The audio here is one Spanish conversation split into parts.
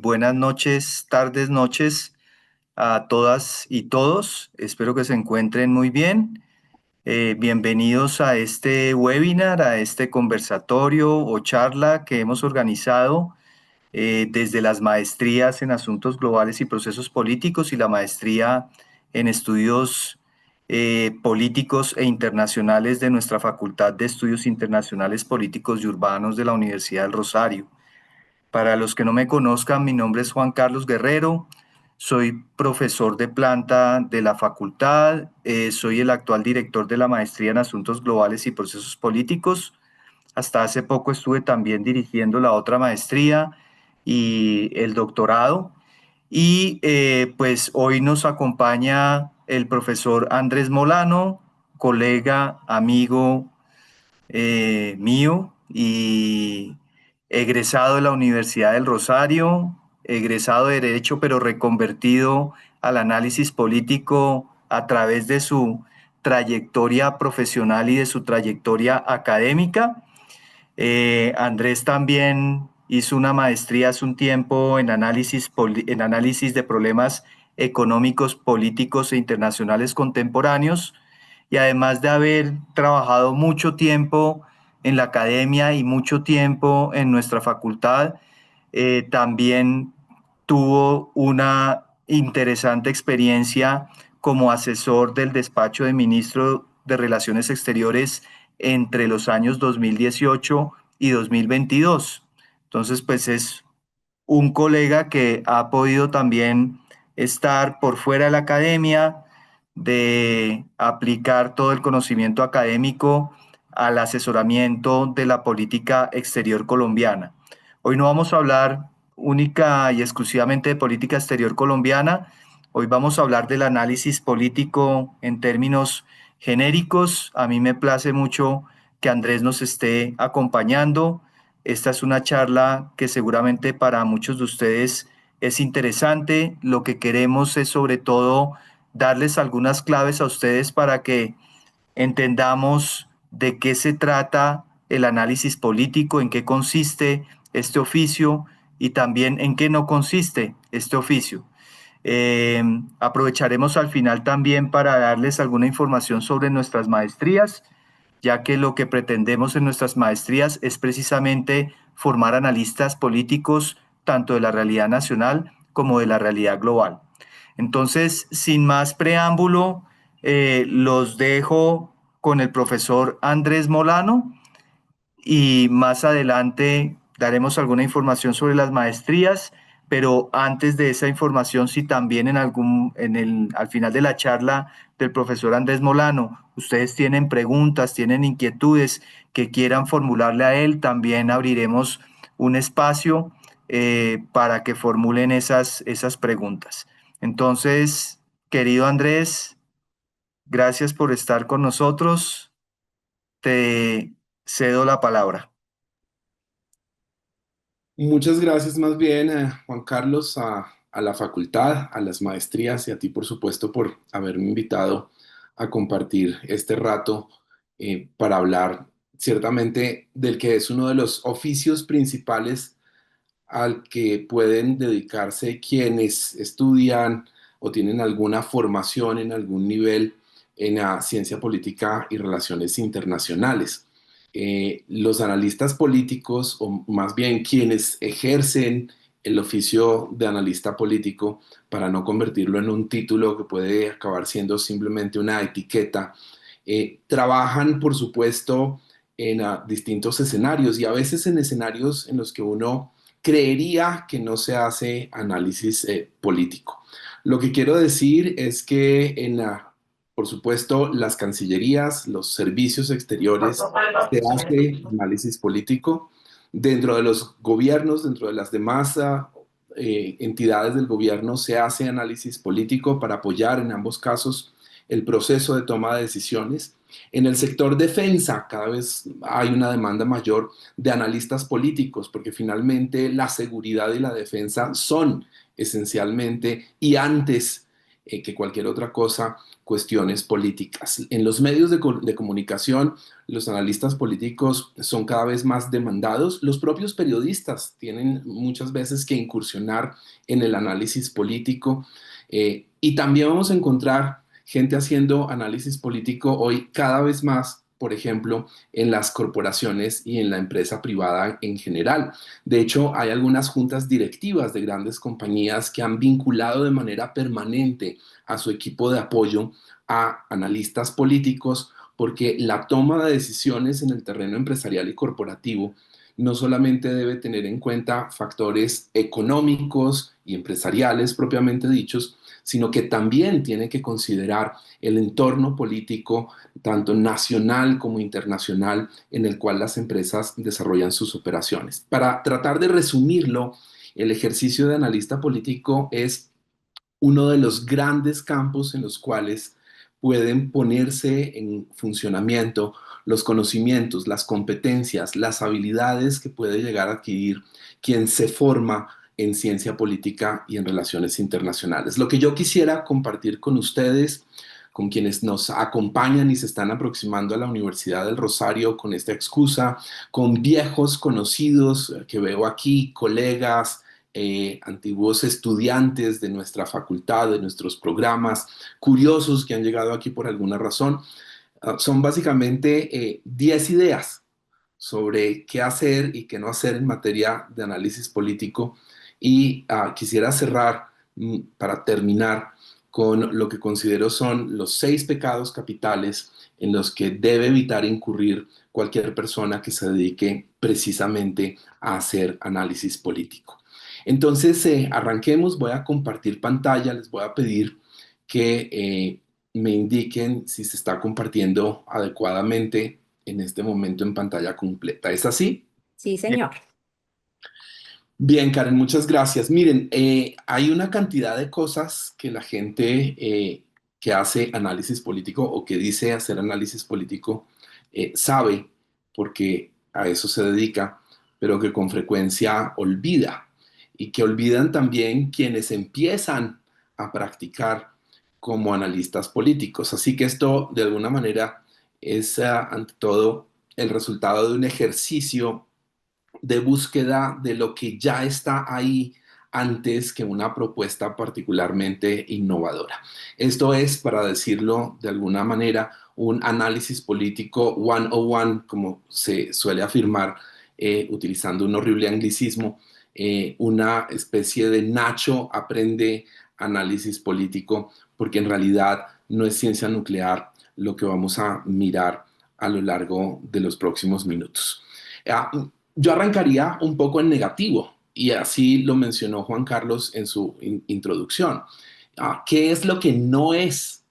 Buenas noches, tardes, noches a todas y todos. Espero que se encuentren muy bien. Bienvenidos a este webinar, a este conversatorio o charla que hemos organizado desde las maestrías en Asuntos Globales y Procesos Políticos y la maestría en Estudios Políticos e Internacionales de nuestra Facultad de Estudios Internacionales Políticos y Urbanos de la Universidad del Rosario. Para los que no me conozcan, mi nombre es Juan Carlos Guerrero, soy profesor de planta de la facultad, soy el actual director de la maestría en Asuntos Globales y Procesos Políticos. Hasta hace poco estuve también dirigiendo la otra maestría y el doctorado. Y pues hoy nos acompaña el profesor Andrés Molano, colega, amigo mío y egresado de la Universidad del Rosario, egresado de Derecho, pero reconvertido al análisis político a través de su trayectoria profesional y de su trayectoria académica. Andrés también hizo una maestría hace un tiempo en análisis de problemas económicos, políticos e internacionales contemporáneos, y además de haber trabajado mucho tiempo en la academia y mucho tiempo en nuestra facultad, también tuvo una interesante experiencia como asesor del despacho de ministro de Relaciones Exteriores entre los años 2018 y 2022. Entonces, pues es un colega que ha podido también estar por fuera de la academia, de aplicar todo el conocimiento académico al asesoramiento de la política exterior colombiana. Hoy no vamos a hablar única y exclusivamente de política exterior colombiana, hoy vamos a hablar del análisis político en términos genéricos. A mí me place mucho que Andrés nos esté acompañando. Esta es una charla que seguramente para muchos de ustedes es interesante. Lo que queremos es sobre todo darles algunas claves a ustedes para que entendamos de qué se trata el análisis político, en qué consiste este oficio y también en qué no consiste este oficio. Aprovecharemos al final también para darles alguna información sobre nuestras maestrías, ya que lo que pretendemos en nuestras maestrías es precisamente formar analistas políticos tanto de la realidad nacional como de la realidad global. Entonces, sin más preámbulo, los dejo con el profesor Andrés Molano y más adelante daremos alguna información sobre las maestrías, pero antes de esa información, si también al final de la charla del profesor Andrés Molano, ustedes tienen preguntas, tienen inquietudes que quieran formularle a él, también abriremos un espacio para que formulen esas preguntas. Entonces, querido Andrés, gracias por estar con nosotros. Te cedo la palabra. Muchas gracias más bien, Juan Carlos, a la facultad, a las maestrías y a ti, por supuesto, por haberme invitado a compartir este rato para hablar ciertamente del que es uno de los oficios principales al que pueden dedicarse quienes estudian o tienen alguna formación en algún nivel en la ciencia política y relaciones internacionales. Los analistas políticos, o más bien quienes ejercen el oficio de analista político, para no convertirlo en un título que puede acabar siendo simplemente una etiqueta, trabajan, por supuesto, en distintos escenarios y a veces en escenarios en los que uno creería que no se hace análisis político. Lo que quiero decir es que por supuesto, las cancillerías, los servicios exteriores, se hace análisis político. Dentro de los gobiernos, dentro de las demás entidades del gobierno, se hace análisis político para apoyar en ambos casos el proceso de toma de decisiones. En el sector defensa, cada vez hay una demanda mayor de analistas políticos, porque finalmente la seguridad y la defensa son esencialmente y antes que cualquier otra cosa cuestiones políticas. En los medios de comunicación, los analistas políticos son cada vez más demandados. Los propios periodistas tienen muchas veces que incursionar en el análisis político y también vamos a encontrar gente haciendo análisis político hoy cada vez más, por ejemplo, en las corporaciones y en la empresa privada en general. De hecho, hay algunas juntas directivas de grandes compañías que han vinculado de manera permanente a su equipo de apoyo a analistas políticos porque la toma de decisiones en el terreno empresarial y corporativo no solamente debe tener en cuenta factores económicos y empresariales propiamente dichos, sino que también tiene que considerar el entorno político, tanto nacional como internacional, en el cual las empresas desarrollan sus operaciones. Para tratar de resumirlo, el ejercicio de analista político es uno de los grandes campos en los cuales pueden ponerse en funcionamiento los conocimientos, las competencias, las habilidades que puede llegar a adquirir quien se forma en ciencia política y en relaciones internacionales. Lo que yo quisiera compartir con ustedes, con quienes nos acompañan y se están aproximando a la Universidad del Rosario con esta excusa, con viejos conocidos que veo aquí, colegas, antiguos estudiantes de nuestra facultad, de nuestros programas, curiosos que han llegado aquí por alguna razón. Son básicamente 10 ideas sobre qué hacer y qué no hacer en materia de análisis político. Y quisiera cerrar para terminar con lo que considero son los 6 pecados capitales en los que debe evitar incurrir cualquier persona que se dedique precisamente a hacer análisis político. Entonces, arranquemos, voy a compartir pantalla, les voy a pedir que me indiquen si se está compartiendo adecuadamente en este momento en pantalla completa. ¿Es así? Sí, señor. Bien, Karen, muchas gracias. Miren, hay una cantidad de cosas que la gente que hace análisis político o que dice hacer análisis político sabe, porque a eso se dedica, pero que con frecuencia olvida y que olvidan también quienes empiezan a practicar como analistas políticos. Así que esto, de alguna manera, es ante todo el resultado de un ejercicio de búsqueda de lo que ya está ahí antes que una propuesta particularmente innovadora. Esto es, para decirlo de alguna manera, un análisis político 101, como se suele afirmar, utilizando un horrible anglicismo, una especie de Nacho aprende análisis político, porque en realidad no es ciencia nuclear lo que vamos a mirar a lo largo de los próximos minutos. Yo arrancaría un poco en negativo, y así lo mencionó Juan Carlos en su introducción. ¿Qué es lo que no es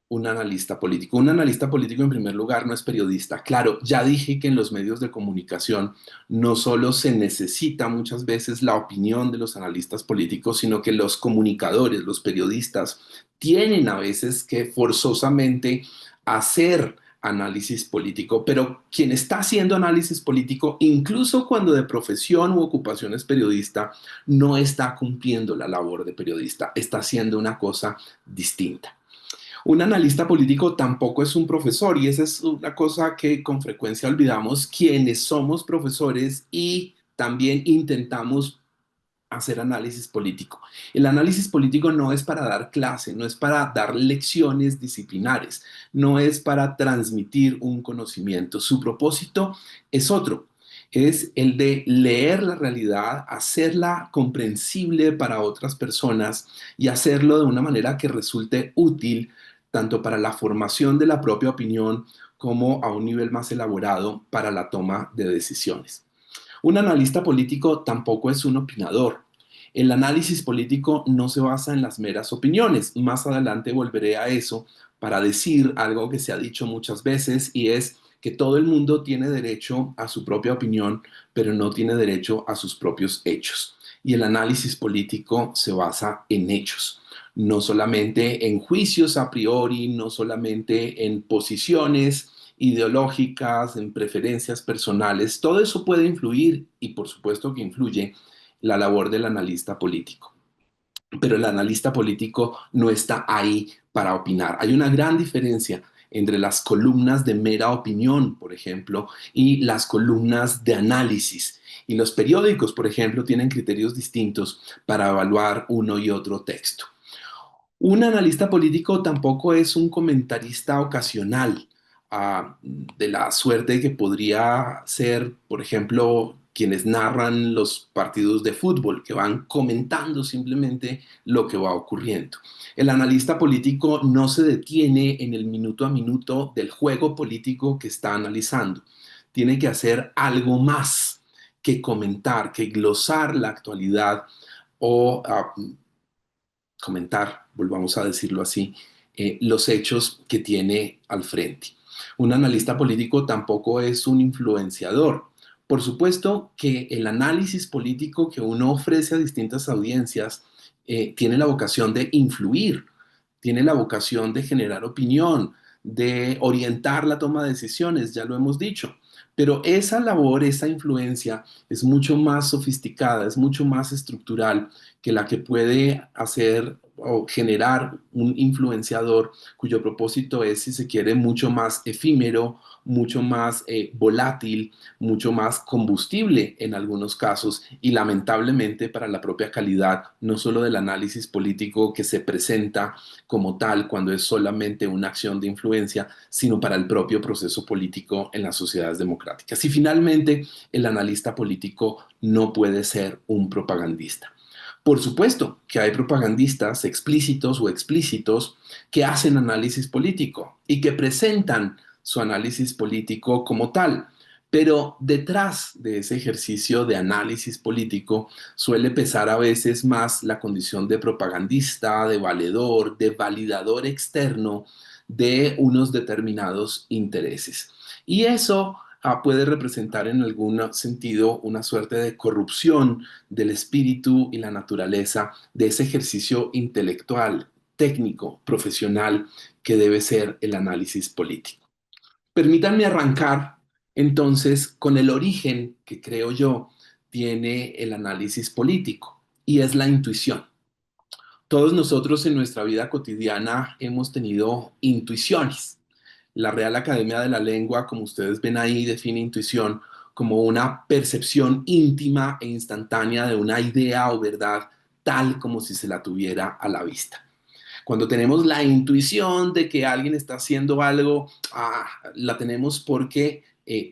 un analista político? Un analista político, en primer lugar, no es periodista. Claro, ya dije que en los medios de comunicación no solo se necesita muchas veces la opinión de los analistas políticos, sino que los comunicadores, los periodistas, tienen a veces que forzosamente hacer análisis político, pero quien está haciendo análisis político, incluso cuando de profesión u ocupación es periodista, no está cumpliendo la labor de periodista, está haciendo una cosa distinta. Un analista político tampoco es un profesor, y esa es una cosa que con frecuencia olvidamos quienes somos profesores y también intentamos hacer análisis político. El análisis político no es para dar clase, no es para dar lecciones disciplinares, no es para transmitir un conocimiento. Su propósito es otro, es el de leer la realidad, hacerla comprensible para otras personas y hacerlo de una manera que resulte útil tanto para la formación de la propia opinión como a un nivel más elaborado para la toma de decisiones. Un analista político tampoco es un opinador. El análisis político no se basa en las meras opiniones. Más adelante volveré a eso para decir algo que se ha dicho muchas veces, y es que todo el mundo tiene derecho a su propia opinión, pero no tiene derecho a sus propios hechos. Y el análisis político se basa en hechos, no solamente en juicios a priori, no solamente en posiciones ideológicas, en preferencias personales. Todo eso puede influir, y por supuesto que influye la labor del analista político. Pero el analista político no está ahí para opinar. Hay una gran diferencia entre las columnas de mera opinión, por ejemplo, y las columnas de análisis. Y los periódicos, por ejemplo, tienen criterios distintos para evaluar uno y otro texto. Un analista político tampoco es un comentarista ocasional, de la suerte que podría ser, por ejemplo, quienes narran los partidos de fútbol, que van comentando simplemente lo que va ocurriendo. El analista político no se detiene en el minuto a minuto del juego político que está analizando. Tiene que hacer algo más que comentar, que glosar la actualidad o comentar, volvamos a decirlo así, los hechos que tiene al frente. Un analista político tampoco es un influenciador. Por supuesto que el análisis político que uno ofrece a distintas audiencias tiene la vocación de influir, tiene la vocación de generar opinión, de orientar la toma de decisiones, ya lo hemos dicho. Pero esa labor, esa influencia es mucho más sofisticada, es mucho más estructural que la que puede hacer o generar un influenciador cuyo propósito es, si se quiere, mucho más efímero, mucho más volátil, mucho más combustible en algunos casos y lamentablemente para la propia calidad, no solo del análisis político que se presenta como tal cuando es solamente una acción de influencia, sino para el propio proceso político en las sociedades democráticas. Y finalmente, el analista político no puede ser un propagandista. Por supuesto que hay propagandistas explícitos o explícitos que hacen análisis político y que presentan su análisis político como tal. Pero detrás de ese ejercicio de análisis político suele pesar a veces más la condición de propagandista, de valedor, de validador externo de unos determinados intereses. Y eso puede representar en algún sentido una suerte de corrupción del espíritu y la naturaleza de ese ejercicio intelectual, técnico, profesional que debe ser el análisis político. Permítanme arrancar entonces con el origen que creo yo tiene el análisis político y es la intuición. Todos nosotros en nuestra vida cotidiana hemos tenido intuiciones. La Real Academia de la Lengua, como ustedes ven ahí, define intuición como una percepción íntima e instantánea de una idea o verdad tal como si se la tuviera a la vista. Cuando tenemos la intuición de que alguien está haciendo algo, la tenemos porque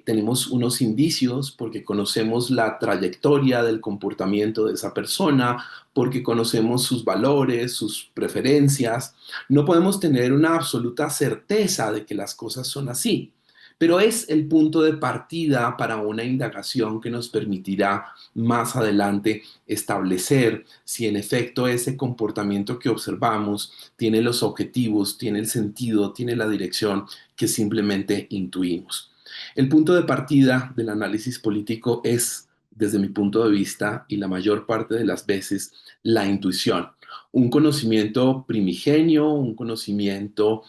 tenemos unos indicios, porque conocemos la trayectoria del comportamiento de esa persona, porque conocemos sus valores, sus preferencias. No podemos tener una absoluta certeza de que las cosas son así, pero es el punto de partida para una indagación que nos permitirá más adelante establecer si en efecto ese comportamiento que observamos tiene los objetivos, tiene el sentido, tiene la dirección que simplemente intuimos. El punto de partida del análisis político es, desde mi punto de vista, y la mayor parte de las veces, la intuición. Un conocimiento primigenio, un conocimiento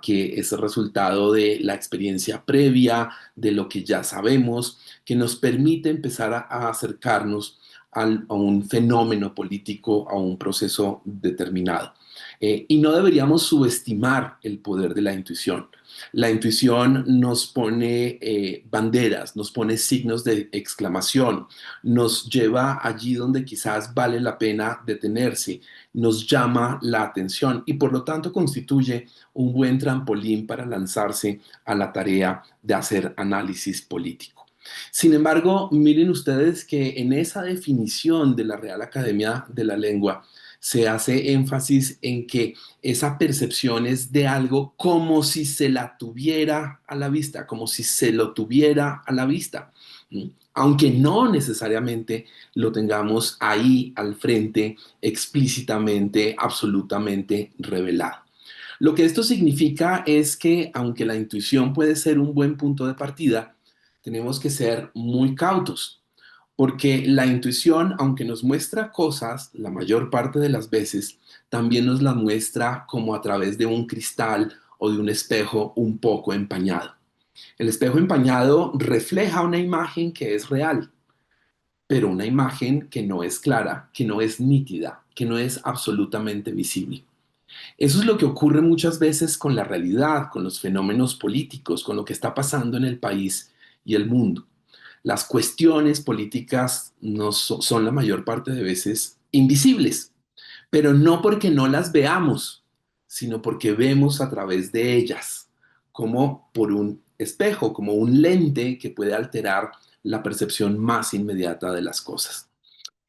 que es el resultado de la experiencia previa, de lo que ya sabemos, que nos permite empezar a acercarnos a un fenómeno político, a un proceso determinado. Y no deberíamos subestimar el poder de la intuición. La intuición nos pone banderas, nos pone signos de exclamación, nos lleva allí donde quizás vale la pena detenerse, nos llama la atención y por lo tanto constituye un buen trampolín para lanzarse a la tarea de hacer análisis político. Sin embargo, miren ustedes que en esa definición de la Real Academia de la Lengua se hace énfasis en que esa percepción es de algo como si se la tuviera a la vista, como si se lo tuviera a la vista, aunque no necesariamente lo tengamos ahí al frente, explícitamente, absolutamente revelado. Lo que esto significa es que, aunque la intuición puede ser un buen punto de partida, tenemos que ser muy cautos, porque la intuición, aunque nos muestra cosas, la mayor parte de las veces, también nos la muestra como a través de un cristal o de un espejo un poco empañado. El espejo empañado refleja una imagen que es real, pero una imagen que no es clara, que no es nítida, que no es absolutamente visible. Eso es lo que ocurre muchas veces con la realidad, con los fenómenos políticos, con lo que está pasando en el país y el mundo. Las cuestiones políticas no son la mayor parte de veces invisibles, pero no porque no las veamos, sino porque vemos a través de ellas, como por un espejo, como un lente que puede alterar la percepción más inmediata de las cosas.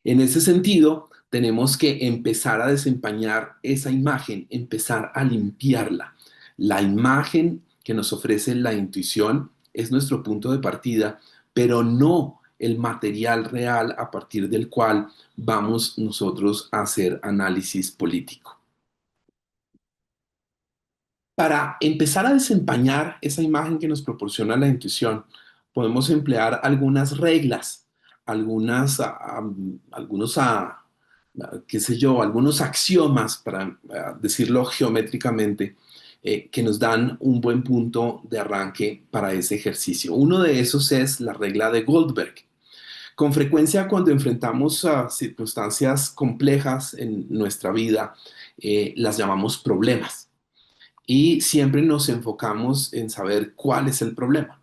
En ese sentido, tenemos que empezar a desempañar esa imagen, empezar a limpiarla. La imagen que nos ofrece la intuición es nuestro punto de partida, pero no el material real a partir del cual vamos nosotros a hacer análisis político. Para empezar a desempañar esa imagen que nos proporciona la intuición, podemos emplear algunas reglas, qué sé yo, algunos axiomas, para decirlo geométricamente, que nos dan un buen punto de arranque para ese ejercicio. Uno de esos es la regla de Goldberg. Con frecuencia, cuando enfrentamos a circunstancias complejas en nuestra vida, las llamamos problemas y siempre nos enfocamos en saber cuál es el problema.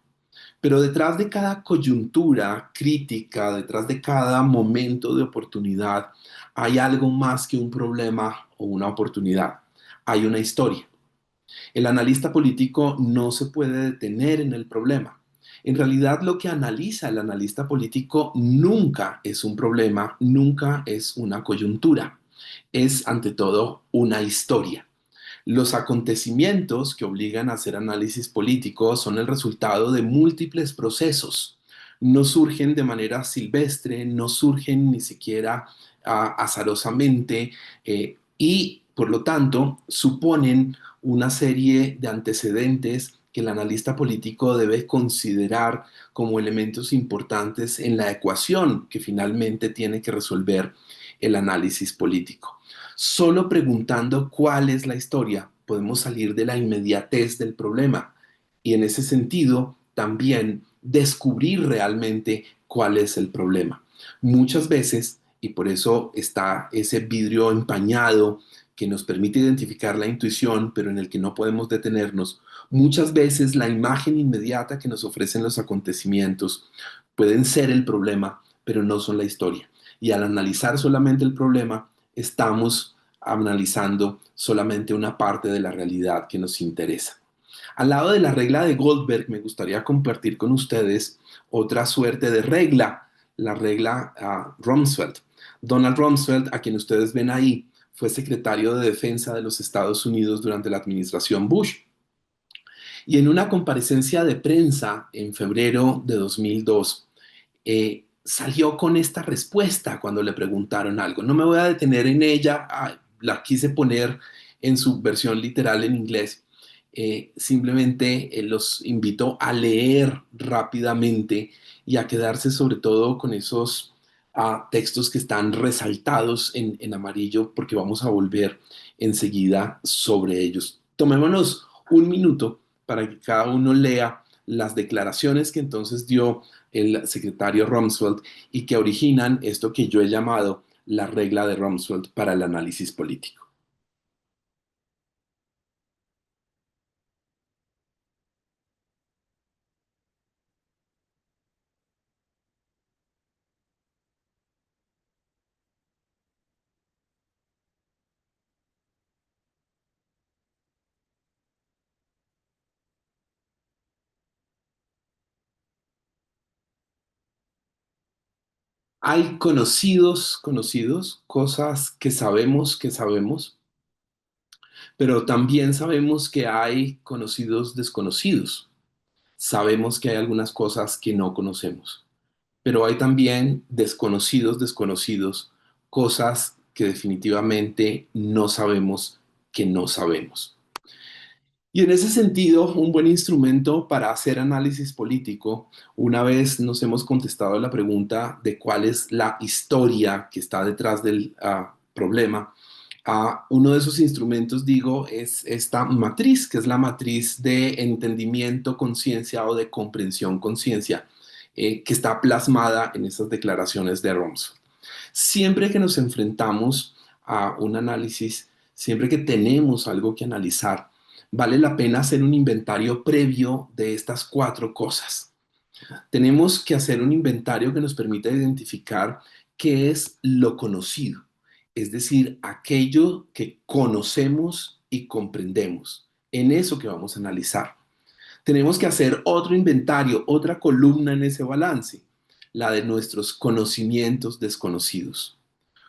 Pero detrás de cada coyuntura crítica, detrás de cada momento de oportunidad, hay algo más que un problema o una oportunidad. Hay una historia. El analista político no se puede detener en el problema. En realidad, lo que analiza el analista político nunca es un problema, nunca es una coyuntura. Es ante todo una historia. Los acontecimientos que obligan a hacer análisis político son el resultado de múltiples procesos. No surgen de manera silvestre, no surgen ni siquiera azarosamente y por lo tanto suponen una serie de antecedentes que el analista político debe considerar como elementos importantes en la ecuación que finalmente tiene que resolver el análisis político. Solo preguntando cuál es la historia podemos salir de la inmediatez del problema y en ese sentido también descubrir realmente cuál es el problema. Muchas veces, y por eso está ese vidrio empañado que nos permite identificar la intuición, pero en el que no podemos detenernos, muchas veces la imagen inmediata que nos ofrecen los acontecimientos pueden ser el problema, pero no son la historia. Y al analizar solamente el problema, estamos analizando solamente una parte de la realidad que nos interesa. Al lado de la regla de Goldberg, me gustaría compartir con ustedes otra suerte de regla, la regla Rumsfeld. Donald Rumsfeld, a quien ustedes ven ahí, fue secretario de Defensa de los Estados Unidos durante la administración Bush. Y en una comparecencia de prensa en febrero de 2002, salió con esta respuesta cuando le preguntaron algo. No me voy a detener en ella, la quise poner en su versión literal en inglés. Simplemente los invito a leer rápidamente y a quedarse sobre todo con esos textos que están resaltados en amarillo porque vamos a volver enseguida sobre ellos. Tomémonos un minuto para que cada uno lea las declaraciones que entonces dio el secretario Rumsfeld y que originan esto que yo he llamado la regla de Rumsfeld para el análisis político. Hay conocidos, cosas que sabemos, pero también sabemos que hay conocidos desconocidos. Sabemos que hay algunas cosas que no conocemos, pero hay también desconocidos, cosas que definitivamente no sabemos que no sabemos. Y en ese sentido, un buen instrumento para hacer análisis político, una vez nos hemos contestado la pregunta de cuál es la historia que está detrás del problema, uno de esos instrumentos, digo, es esta matriz, que es la matriz de entendimiento conciencia o de comprensión conciencia, que está plasmada en esas declaraciones de Rumsfeld. Siempre que nos enfrentamos a un análisis, siempre que tenemos algo que analizar, vale la pena hacer un inventario previo de estas cuatro cosas. Tenemos que hacer un inventario que nos permita identificar qué es lo conocido, es decir, aquello que conocemos y comprendemos. En eso que vamos a analizar. Tenemos que hacer otro inventario, otra columna en ese balance, la de nuestros conocimientos desconocidos.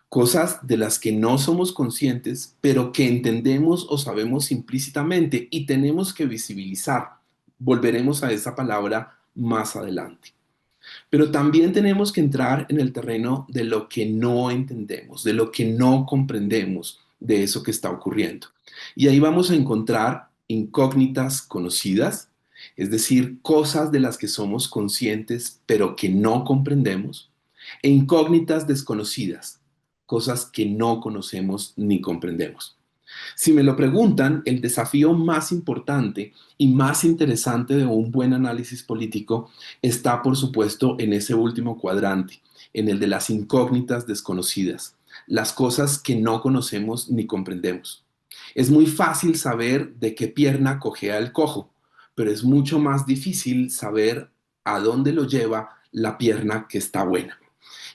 Cosas de las que no somos conscientes, pero que entendemos o sabemos implícitamente y tenemos que visibilizar. Volveremos a esa palabra más adelante. Pero también tenemos que entrar en el terreno de lo que no entendemos, de lo que no comprendemos de eso que está ocurriendo. Y ahí vamos a encontrar incógnitas conocidas, es decir, cosas de las que somos conscientes pero que no comprendemos, e incógnitas desconocidas, cosas que no conocemos ni comprendemos. Si me lo preguntan, el desafío más importante y más interesante de un buen análisis político está, por supuesto, en ese último cuadrante, en el de las incógnitas desconocidas, las cosas que no conocemos ni comprendemos. Es muy fácil saber de qué pierna cojea el cojo, pero es mucho más difícil saber a dónde lo lleva la pierna que está buena.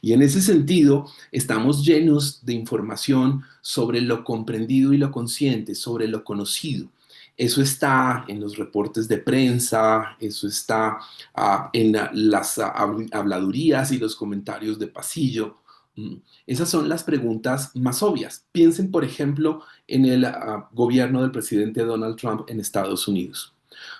Y en ese sentido, estamos llenos de información sobre lo comprendido y lo consciente, sobre lo conocido. Eso está en los reportes de prensa, eso está en las habladurías y los comentarios de pasillo. Mm. Esas son las preguntas más obvias. Piensen, por ejemplo, en el gobierno del presidente Donald Trump en Estados Unidos.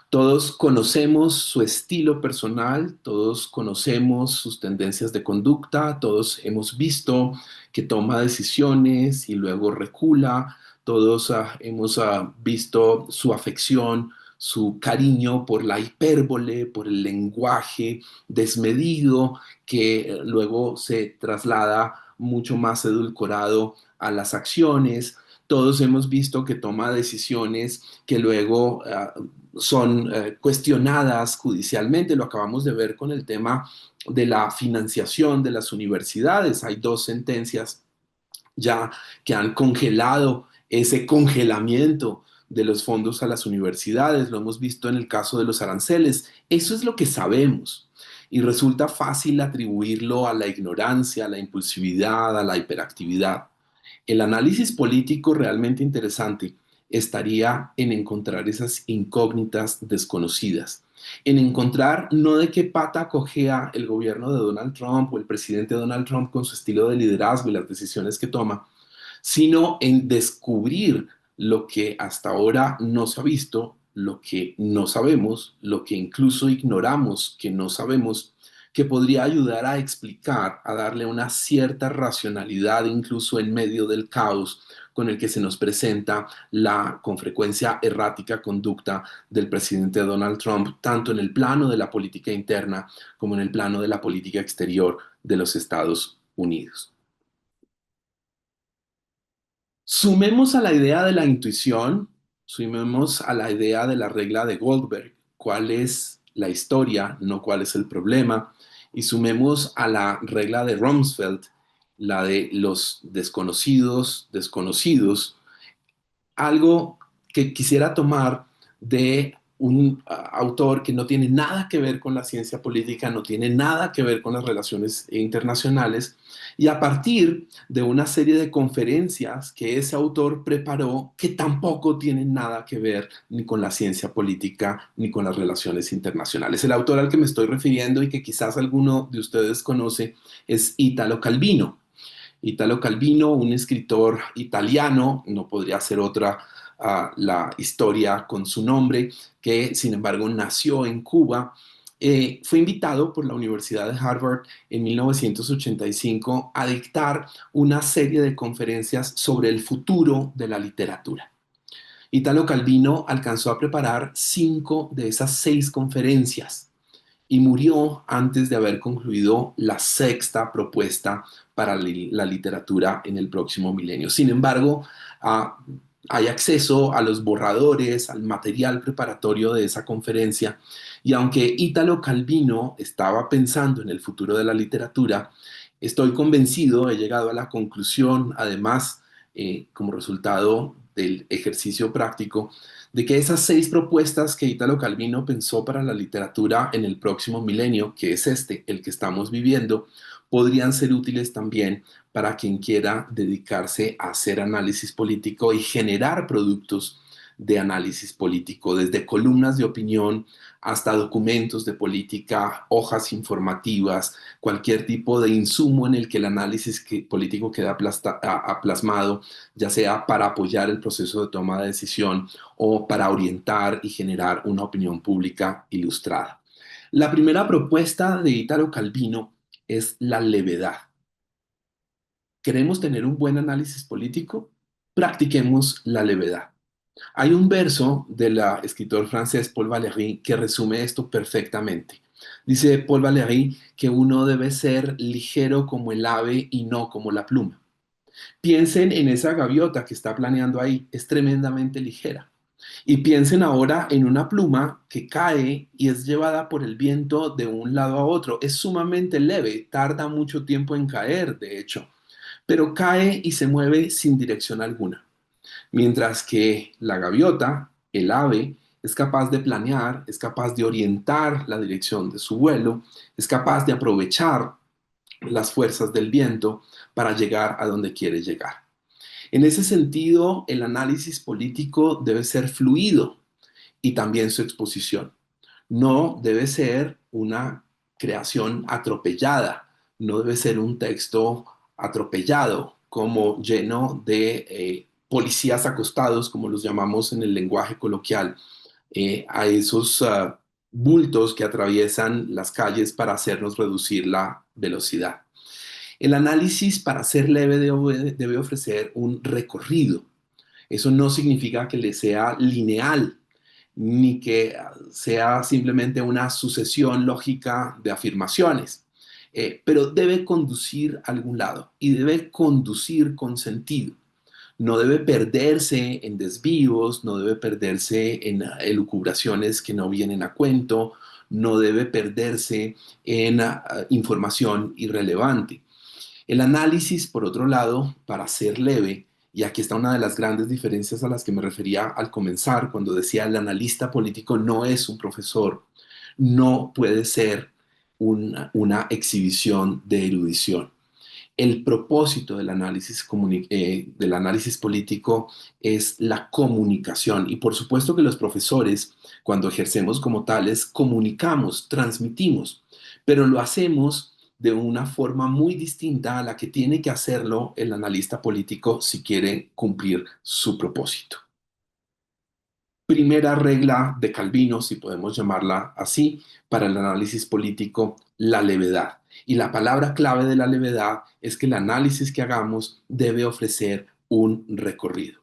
Todos conocemos su estilo personal, todos conocemos sus tendencias de conducta, todos hemos visto que toma decisiones y luego recula, todos hemos visto su afección, su cariño por la hipérbole, por el lenguaje desmedido que luego se traslada mucho más edulcorado a las acciones. Todos hemos visto que toma decisiones que luego son cuestionadas judicialmente. Lo acabamos de ver con el tema de la financiación de las universidades. Hay dos sentencias ya que han congelado ese congelamiento de los fondos a las universidades. Lo hemos visto en el caso de los aranceles. Eso es lo que sabemos. Y resulta fácil atribuirlo a la ignorancia, a la impulsividad, a la hiperactividad. El análisis político realmente interesante estaría en encontrar esas incógnitas desconocidas, en encontrar no de qué pata cojea el gobierno de Donald Trump o el presidente Donald Trump con su estilo de liderazgo y las decisiones que toma, sino en descubrir lo que hasta ahora no se ha visto, lo que no sabemos, lo que incluso ignoramos que no sabemos, que podría ayudar a explicar, a darle una cierta racionalidad incluso en medio del caos con el que se nos presenta la con frecuencia errática conducta del presidente Donald Trump, tanto en el plano de la política interna como en el plano de la política exterior de los Estados Unidos. Sumemos a la idea de la intuición, sumemos a la idea de la regla de Goldberg, cuál es la historia, no cuál es el problema, y sumemos a la regla de Rumsfeld, la de los desconocidos, desconocidos, algo que quisiera tomar de un autor que no tiene nada que ver con la ciencia política, no tiene nada que ver con las relaciones internacionales, y a partir de una serie de conferencias que ese autor preparó que tampoco tienen nada que ver ni con la ciencia política ni con las relaciones internacionales. El autor al que me estoy refiriendo y que quizás alguno de ustedes conoce es Italo Calvino. Italo Calvino, un escritor italiano, no podría ser otra la historia con su nombre, que sin embargo nació en Cuba. Fue invitado por la Universidad de Harvard en 1985 a dictar una serie de conferencias sobre el futuro de la literatura. Italo Calvino alcanzó a preparar 5 de esas 6 conferencias y murió antes de haber concluido la sexta propuesta para la literatura en el próximo milenio. Sin embargo, hay acceso a los borradores, al material preparatorio de esa conferencia, y aunque Italo Calvino estaba pensando en el futuro de la literatura, estoy convencido, he llegado a la conclusión, además, como resultado del ejercicio práctico, de que esas 6 propuestas que Italo Calvino pensó para la literatura en el próximo milenio, que es el que estamos viviendo, podrían ser útiles también para quien quiera dedicarse a hacer análisis político y generar productos de análisis político, desde columnas de opinión hasta documentos de política, hojas informativas, cualquier tipo de insumo en el que el análisis político queda plasmado, ya sea para apoyar el proceso de toma de decisión o para orientar y generar una opinión pública ilustrada. La primera propuesta de Italo Calvino es la levedad. ¿Queremos tener un buen análisis político? Practiquemos la levedad. Hay un verso del escritor francés Paul Valéry que resume esto perfectamente. Dice Paul Valéry que uno debe ser ligero como el ave y no como la pluma. Piensen en esa gaviota que está planeando ahí, es tremendamente ligera. Y piensen ahora en una pluma que cae y es llevada por el viento de un lado a otro. Es sumamente leve, tarda mucho tiempo en caer, de hecho, pero cae y se mueve sin dirección alguna. Mientras que la gaviota, el ave, es capaz de planear, es capaz de orientar la dirección de su vuelo, es capaz de aprovechar las fuerzas del viento para llegar a donde quiere llegar. En ese sentido, el análisis político debe ser fluido y también su exposición. No debe ser una creación atropellada, no debe ser un texto atropellado, como lleno de policías acostados, como los llamamos en el lenguaje coloquial, a esos bultos que atraviesan las calles para hacernos reducir la velocidad. El análisis para ser leve debe ofrecer un recorrido. Eso no significa que le sea lineal, ni que sea simplemente una sucesión lógica de afirmaciones, pero debe conducir a algún lado y debe conducir con sentido. No debe perderse en desvíos, no debe perderse en elucubraciones que no vienen a cuento, no debe perderse en información irrelevante. El análisis, por otro lado, para ser leve, y aquí está una de las grandes diferencias a las que me refería al comenzar, cuando decía el analista político no es un profesor, no puede ser una exhibición de erudición. El propósito del análisis político es la comunicación y por supuesto que los profesores, cuando ejercemos como tales, comunicamos, transmitimos, pero lo hacemos de una forma muy distinta a la que tiene que hacerlo el analista político si quiere cumplir su propósito. Primera regla de Calvino, si podemos llamarla así, para el análisis político, la levedad. Y la palabra clave de la levedad es que el análisis que hagamos debe ofrecer un recorrido.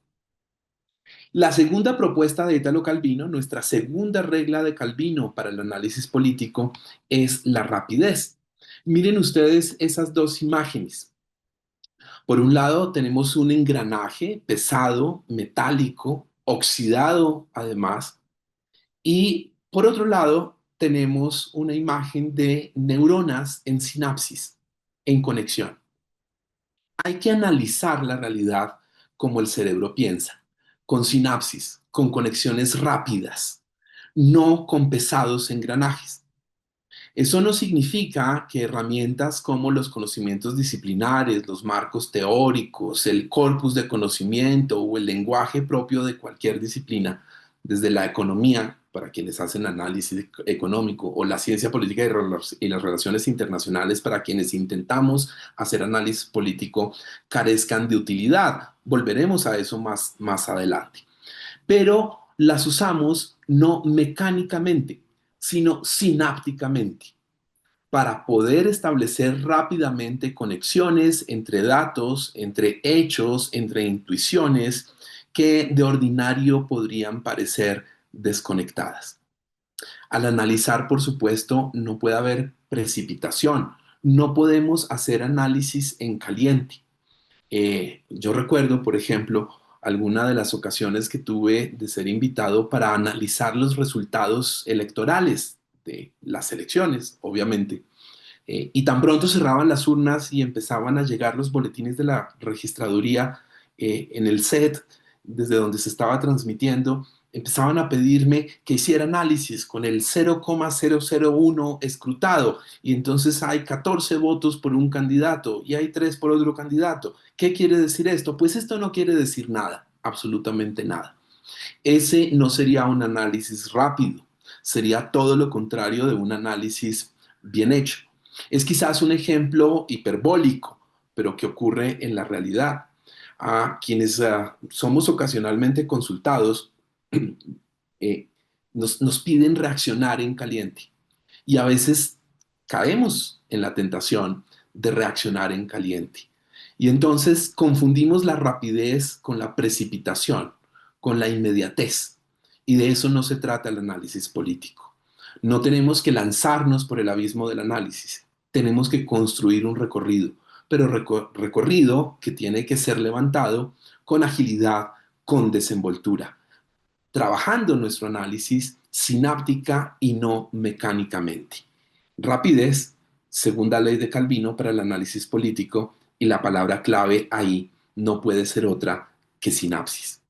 La segunda propuesta de Italo Calvino, nuestra segunda regla de Calvino para el análisis político, es la rapidez. Miren ustedes esas dos imágenes. Por un lado tenemos un engranaje pesado, metálico, oxidado además, y por otro lado tenemos una imagen de neuronas en sinapsis, en conexión. Hay que analizar la realidad como el cerebro piensa, con sinapsis, con conexiones rápidas, no con pesados engranajes. Eso no significa que herramientas como los conocimientos disciplinares, los marcos teóricos, el corpus de conocimiento o el lenguaje propio de cualquier disciplina, desde la economía, para quienes hacen análisis económico, o la ciencia política y las relaciones internacionales, para quienes intentamos hacer análisis político, carezcan de utilidad. Volveremos a eso más adelante. Pero las usamos no mecánicamente, sino sinápticamente, para poder establecer rápidamente conexiones entre datos, entre hechos, entre intuiciones que de ordinario podrían parecer desconectadas. Al analizar, por supuesto, no puede haber precipitación. No podemos hacer análisis en caliente. Yo recuerdo, por ejemplo, alguna de las ocasiones que tuve de ser invitado para analizar los resultados electorales de las elecciones, obviamente. Y tan pronto cerraban las urnas y empezaban a llegar los boletines de la registraduría, en el set desde donde se estaba transmitiendo, empezaban a pedirme que hiciera análisis con el 0,001 escrutado y entonces hay 14 votos por un candidato y hay 3 por otro candidato. ¿Qué quiere decir esto? Pues esto no quiere decir nada, absolutamente nada. Ese no sería un análisis rápido, sería todo lo contrario de un análisis bien hecho. Es quizás un ejemplo hiperbólico, pero que ocurre en la realidad. A quienes somos ocasionalmente consultados, eh, nos piden reaccionar en caliente y a veces caemos en la tentación de reaccionar en caliente. Y entonces confundimos la rapidez con la precipitación, con la inmediatez. Y de eso no se trata el análisis político. No tenemos que lanzarnos por el abismo del análisis. Tenemos que construir un recorrido, pero recorrido que tiene que ser levantado con agilidad, con desenvoltura, trabajando nuestro análisis sináptica y no mecánicamente. Rapidez, segunda ley de Calvino para el análisis político, y la palabra clave ahí no puede ser otra que sinapsis.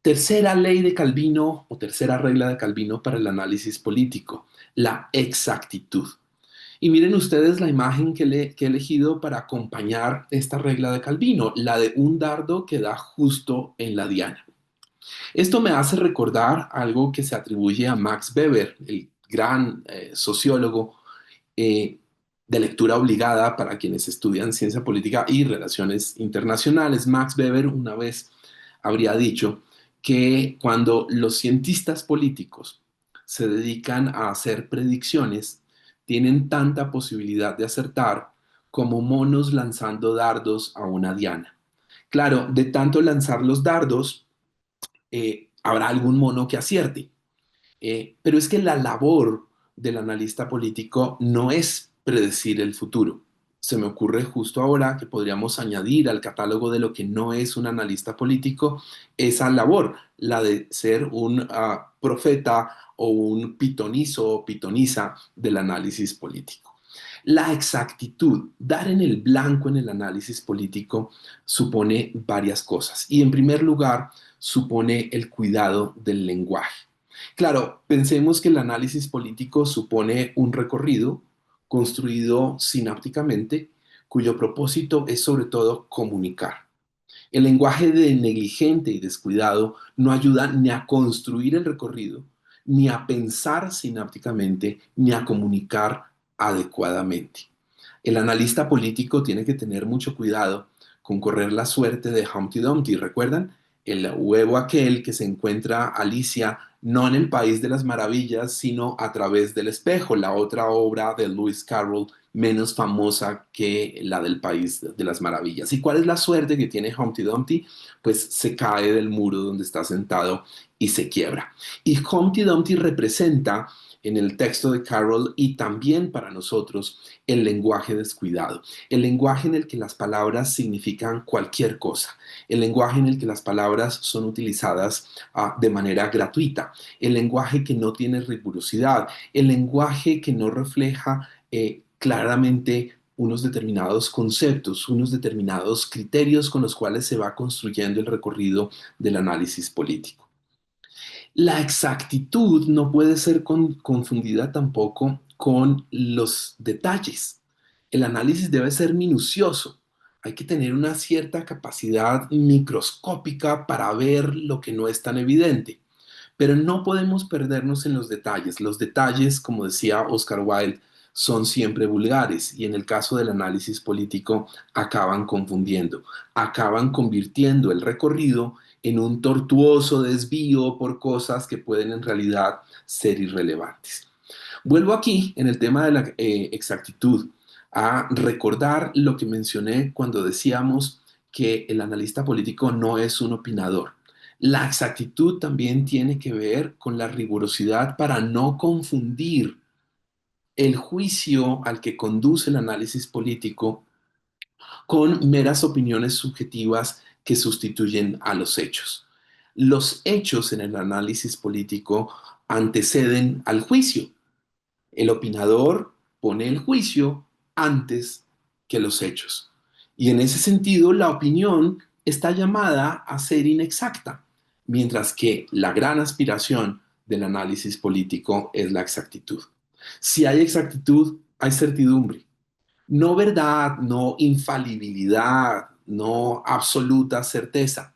Tercera ley de Calvino o tercera regla de Calvino para el análisis político, la exactitud. Y miren ustedes la imagen que he elegido para acompañar esta regla de Calvino, la de un dardo que da justo en la diana. Esto me hace recordar algo que se atribuye a Max Weber, el gran sociólogo eh, de lectura obligada para quienes estudian ciencia política y relaciones internacionales. Max Weber una vez habría dicho que cuando los cientistas políticos se dedican a hacer predicciones, tienen tanta posibilidad de acertar como monos lanzando dardos a una diana. Claro, de tanto lanzar los dardos, habrá algún mono que acierte. Pero es que la labor del analista político no es predecir el futuro. Se me ocurre justo ahora que podríamos añadir al catálogo de lo que no es un analista político esa labor, la de ser un profeta o un pitonizo o pitonisa del análisis político. La exactitud, dar en el blanco en el análisis político, supone varias cosas. Y en primer lugar, supone el cuidado del lenguaje. Claro, pensemos que el análisis político supone un recorrido construido sinápticamente, cuyo propósito es sobre todo comunicar. El lenguaje de negligente y descuidado no ayuda ni a construir el recorrido, ni a pensar sinápticamente, ni a comunicar adecuadamente. El analista político tiene que tener mucho cuidado con correr la suerte de Humpty Dumpty. ¿Recuerdan? El huevo aquel que se encuentra Alicia no en el País de las Maravillas, sino a través del espejo, la otra obra de Lewis Carroll menos famosa que la del País de las Maravillas. ¿Y cuál es la suerte que tiene Humpty Dumpty? Pues se cae del muro donde está sentado y se quiebra. Y Humpty Dumpty representa en el texto de Carroll y también para nosotros el lenguaje descuidado, el lenguaje en el que las palabras significan cualquier cosa, el lenguaje en el que las palabras son utilizadas de manera gratuita, el lenguaje que no tiene rigurosidad, el lenguaje que no refleja claramente unos determinados conceptos, unos determinados criterios con los cuales se va construyendo el recorrido del análisis político. La exactitud no puede ser confundida tampoco con los detalles. El análisis debe ser minucioso. Hay que tener una cierta capacidad microscópica para ver lo que no es tan evidente. Pero no podemos perdernos en los detalles. Los detalles, como decía Oscar Wilde, son siempre vulgares y en el caso del análisis político acaban confundiendo, acaban convirtiendo el recorrido en un tortuoso desvío por cosas que pueden en realidad ser irrelevantes. Vuelvo aquí en el tema de la exactitud a recordar lo que mencioné cuando decíamos que el analista político no es un opinador. La exactitud también tiene que ver con la rigurosidad para no confundir el juicio al que conduce el análisis político con meras opiniones subjetivas que sustituyen a los hechos. Los hechos en el análisis político anteceden al juicio. El opinador pone el juicio antes que los hechos. Y en ese sentido, la opinión está llamada a ser inexacta, mientras que la gran aspiración del análisis político es la exactitud. Si hay exactitud, hay certidumbre. No verdad, no infalibilidad, no absoluta certeza,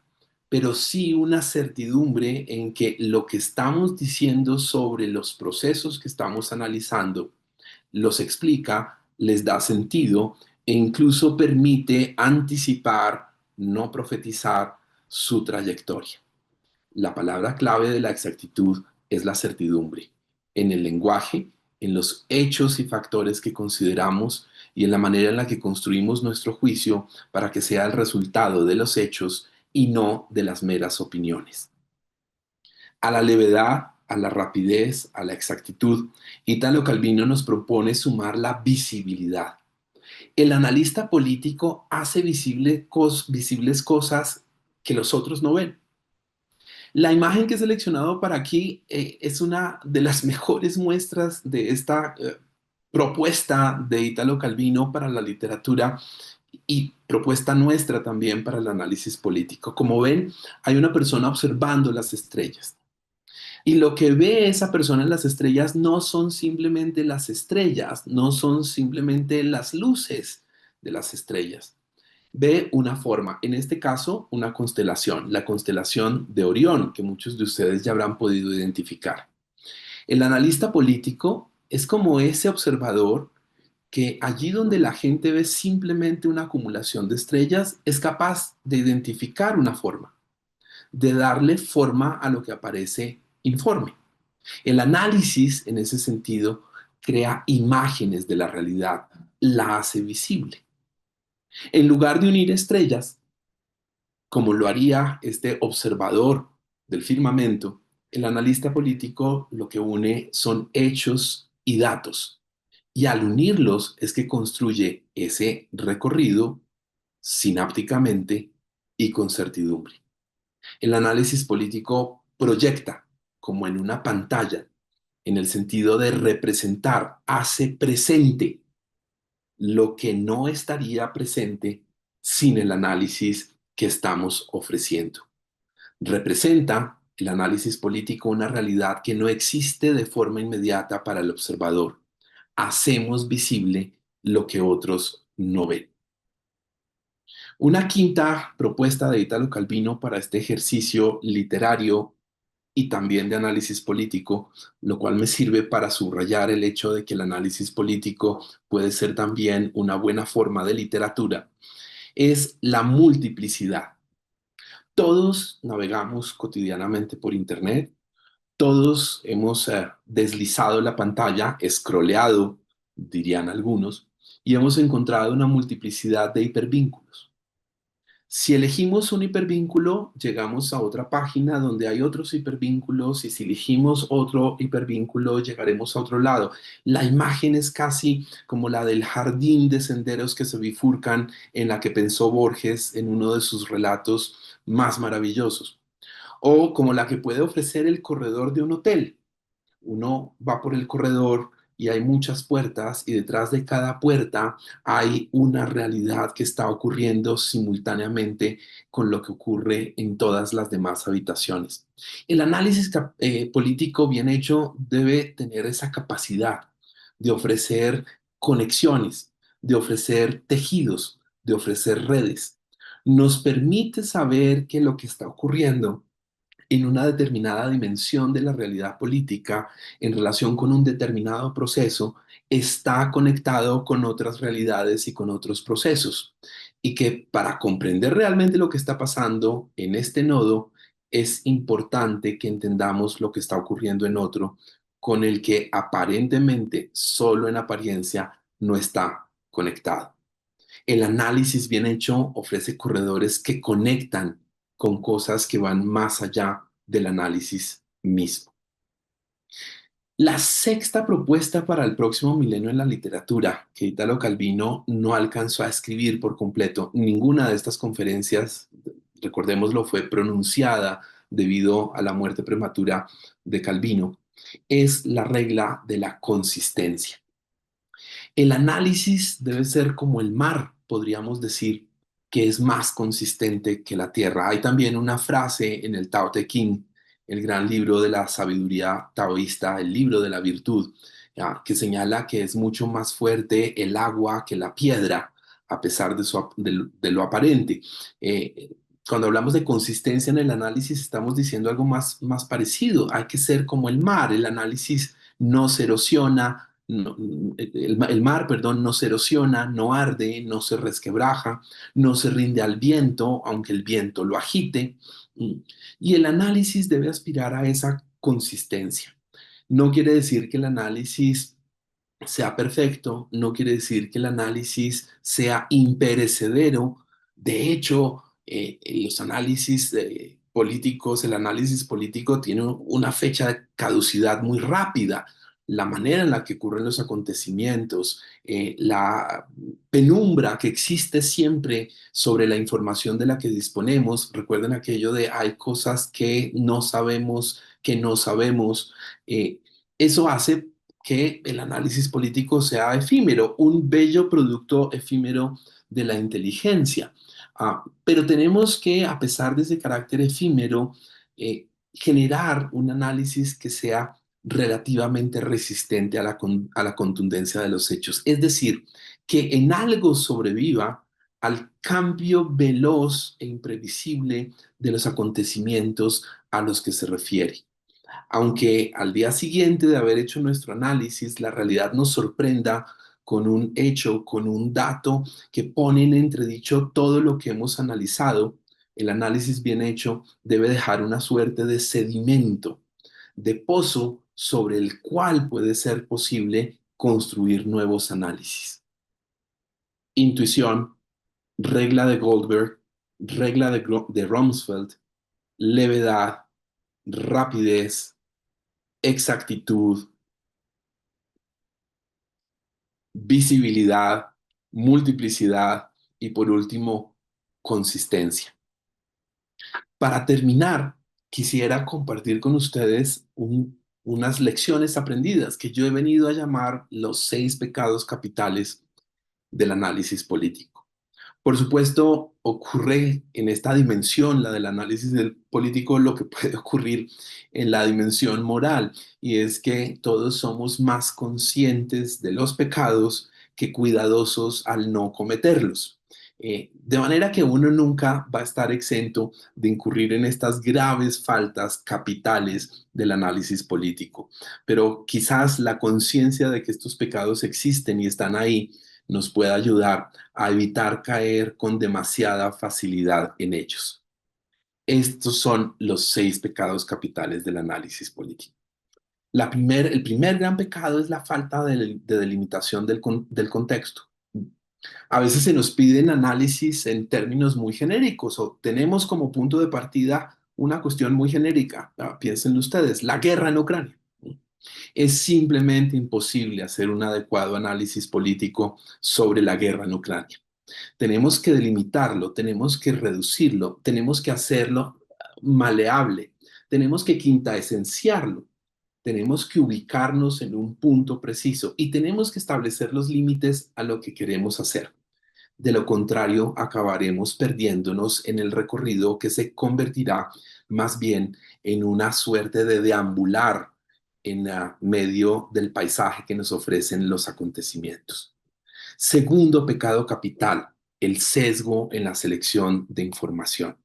pero sí una certidumbre en que lo que estamos diciendo sobre los procesos que estamos analizando los explica, les da sentido e incluso permite anticipar, no profetizar su trayectoria. La palabra clave de la exactitud es la certidumbre, en el lenguaje, en los hechos y factores que consideramos y en la manera en la que construimos nuestro juicio para que sea el resultado de los hechos y no de las meras opiniones. A la levedad, a la rapidez, a la exactitud, Italo Calvino nos propone sumar la visibilidad. El analista político hace visibles cosas que los otros no ven. La imagen que he seleccionado para aquí es una de las mejores muestras de esta propuesta de Italo Calvino para la literatura y propuesta nuestra también para el análisis político. Como ven, hay una persona observando las estrellas. Y lo que ve esa persona en las estrellas no son simplemente las estrellas, no son simplemente las luces de las estrellas. Ve una forma, en este caso una constelación, la constelación de Orión, que muchos de ustedes ya habrán podido identificar. El analista político es como ese observador que allí donde la gente ve simplemente una acumulación de estrellas, es capaz de identificar una forma, de darle forma a lo que aparece informe. El análisis, en ese sentido, crea imágenes de la realidad, la hace visible. En lugar de unir estrellas, como lo haría este observador del firmamento, el analista político lo que une son hechos y datos. Y al unirlos es que construye ese recorrido sinápticamente y con certidumbre. El análisis político proyecta como en una pantalla, en el sentido de representar, hace presente lo que no estaría presente sin el análisis que estamos ofreciendo. Representa el análisis político una realidad que no existe de forma inmediata para el observador. Hacemos visible lo que otros no ven. Una quinta propuesta de Italo Calvino para este ejercicio literario y también de análisis político, lo cual me sirve para subrayar el hecho de que el análisis político puede ser también una buena forma de literatura, es la multiplicidad. Todos navegamos cotidianamente por Internet, todos hemos deslizado la pantalla, scrolleado, dirían algunos, y hemos encontrado una multiplicidad de hipervínculos. Si elegimos un hipervínculo, llegamos a otra página donde hay otros hipervínculos y si elegimos otro hipervínculo, llegaremos a otro lado. La imagen es casi como la del jardín de senderos que se bifurcan en la que pensó Borges en uno de sus relatos más maravillosos, o como la que puede ofrecer el corredor de un hotel. Uno va por el corredor y hay muchas puertas y detrás de cada puerta hay una realidad que está ocurriendo simultáneamente con lo que ocurre en todas las demás habitaciones. El análisis político bien hecho debe tener esa capacidad de ofrecer conexiones, de ofrecer tejidos, de ofrecer redes. Nos permite saber que lo que está ocurriendo en una determinada dimensión de la realidad política en relación con un determinado proceso está conectado con otras realidades y con otros procesos. Y que para comprender realmente lo que está pasando en este nodo es importante que entendamos lo que está ocurriendo en otro con el que aparentemente, solo en apariencia, no está conectado. El análisis bien hecho ofrece corredores que conectan con cosas que van más allá del análisis mismo. La sexta propuesta para el próximo milenio en la literatura, que Italo Calvino no alcanzó a escribir por completo, ninguna de estas conferencias, recordémoslo, fue pronunciada debido a la muerte prematura de Calvino, es la regla de la consistencia. El análisis debe ser como el mar, podríamos decir. que es más consistente que la tierra. Hay también una frase en el Tao Te Ching, el gran libro de la sabiduría taoísta, el libro de la virtud, ¿ya? Que señala que es mucho más fuerte el agua que la piedra, a pesar de lo aparente. Eh, Cuando hablamos de consistencia en el análisis, estamos diciendo algo más parecido. Hay que ser como el mar. El análisis no se erosiona, el mar, perdón, no se erosiona, no arde, no se resquebraja, no se rinde al viento, aunque el viento lo agite. Y el análisis debe aspirar a esa consistencia. No quiere decir que el análisis sea perfecto, no quiere decir que el análisis sea imperecedero. De hecho, los análisis políticos, el análisis político tiene una fecha de caducidad muy rápida. La manera en la que ocurren los acontecimientos, la penumbra que existe siempre sobre la información de la que disponemos. Recuerden aquello de hay cosas que no sabemos. Eso hace que el análisis político sea efímero, un bello producto efímero de la inteligencia. Pero tenemos que, a pesar de ese carácter efímero, generar un análisis que sea relativamente resistente a a la contundencia de los hechos. Es decir, que en algo sobreviva al cambio veloz e imprevisible de los acontecimientos a los que se refiere. Aunque al día siguiente de haber hecho nuestro análisis, la realidad nos sorprenda con un hecho, con un dato que pone en entredicho todo lo que hemos analizado, el análisis bien hecho debe dejar una suerte de sedimento, de pozo sobre el cual puede ser posible construir nuevos análisis. Intuición, regla de Goldberg, regla de Rumsfeld, levedad, rapidez, exactitud, visibilidad, multiplicidad y por último, consistencia. Para terminar, quisiera compartir con ustedes unas lecciones aprendidas que yo he venido a llamar los 6 pecados capitales del análisis político. Por supuesto, ocurre en esta dimensión, la del análisis del político, lo que puede ocurrir en la dimensión moral, y es que todos somos más conscientes de los pecados que cuidadosos al no cometerlos. De manera que uno nunca va a estar exento de incurrir en estas graves faltas capitales del análisis político. Pero quizás la conciencia de que estos pecados existen y están ahí nos pueda ayudar a evitar caer con demasiada facilidad en ellos. Estos son los 6 pecados capitales del análisis político. El primer gran pecado es la falta de delimitación del contexto. A veces se nos piden análisis en términos muy genéricos o tenemos como punto de partida una cuestión muy genérica. Piénsenlo ustedes, la guerra en Ucrania. Es simplemente imposible hacer un adecuado análisis político sobre la guerra en Ucrania. Tenemos que delimitarlo, tenemos que reducirlo, tenemos que hacerlo maleable, tenemos que quintaesenciarlo, tenemos que ubicarnos en un punto preciso y tenemos que establecer los límites a lo que queremos hacer. De lo contrario, acabaremos perdiéndonos en el recorrido que se convertirá más bien en una suerte de deambular en medio del paisaje que nos ofrecen los acontecimientos. Segundo pecado capital, el sesgo en la selección de información.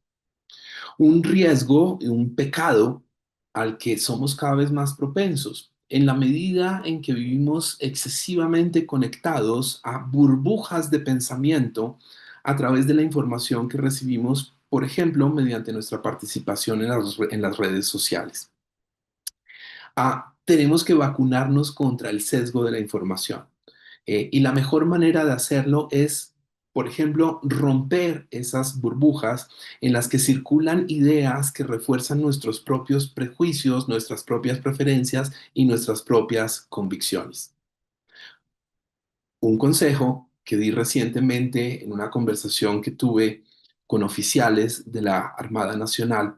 Un riesgo y un pecado al que somos cada vez más propensos en la medida en que vivimos excesivamente conectados a burbujas de pensamiento a través de la información que recibimos, por ejemplo, mediante nuestra participación en las redes sociales. Tenemos que vacunarnos contra el sesgo de la información. Y la mejor manera de hacerlo es, por ejemplo, romper esas burbujas en las que circulan ideas que refuerzan nuestros propios prejuicios, nuestras propias preferencias y nuestras propias convicciones. Un consejo que di recientemente en una conversación que tuve con oficiales de la Armada Nacional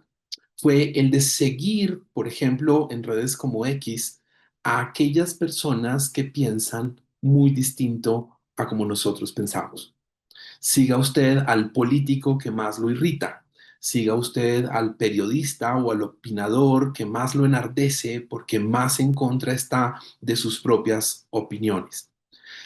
fue el de seguir, por ejemplo, en redes como X, a aquellas personas que piensan muy distinto a como nosotros pensamos. Siga usted al político que más lo irrita. Siga usted al periodista o al opinador que más lo enardece porque más en contra está de sus propias opiniones.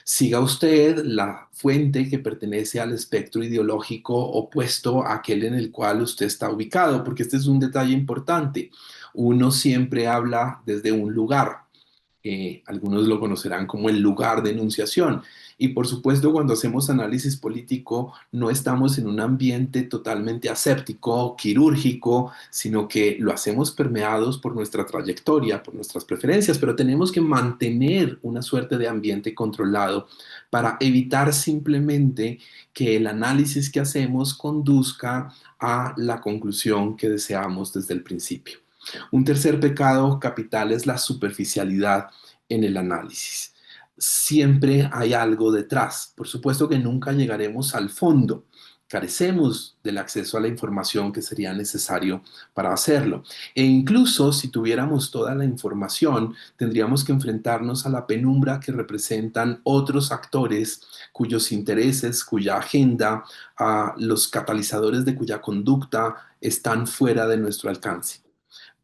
Siga usted la fuente que pertenece al espectro ideológico opuesto a aquel en el cual usted está ubicado, porque este es un detalle importante. Uno siempre habla desde un lugar. Algunos lo conocerán como el lugar de enunciación. Y por supuesto, cuando hacemos análisis político, no estamos en un ambiente totalmente aséptico, quirúrgico, sino que lo hacemos permeados por nuestra trayectoria, por nuestras preferencias, pero tenemos que mantener una suerte de ambiente controlado para evitar simplemente que el análisis que hacemos conduzca a la conclusión que deseamos desde el principio. Un tercer pecado capital es la superficialidad en el análisis. Siempre hay algo detrás. Por supuesto que nunca llegaremos al fondo. Carecemos del acceso a la información que sería necesario para hacerlo. E incluso si tuviéramos toda la información, tendríamos que enfrentarnos a la penumbra que representan otros actores cuyos intereses, cuya agenda, los catalizadores de cuya conducta están fuera de nuestro alcance.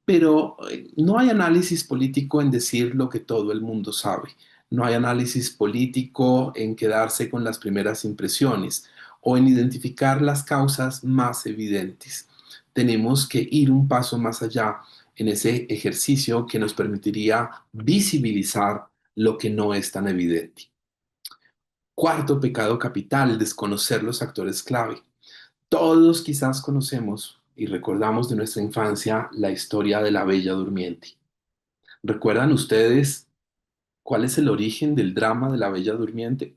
Pero no hay análisis político en decir lo que todo el mundo sabe. No hay análisis político en quedarse con las primeras impresiones o en identificar las causas más evidentes. Tenemos que ir un paso más allá en ese ejercicio que nos permitiría visibilizar lo que no es tan evidente. Cuarto pecado capital, desconocer los actores clave. Todos quizás conocemos y recordamos de nuestra infancia la historia de la Bella Durmiente. ¿Recuerdan ustedes cuál es el origen del drama de la Bella Durmiente?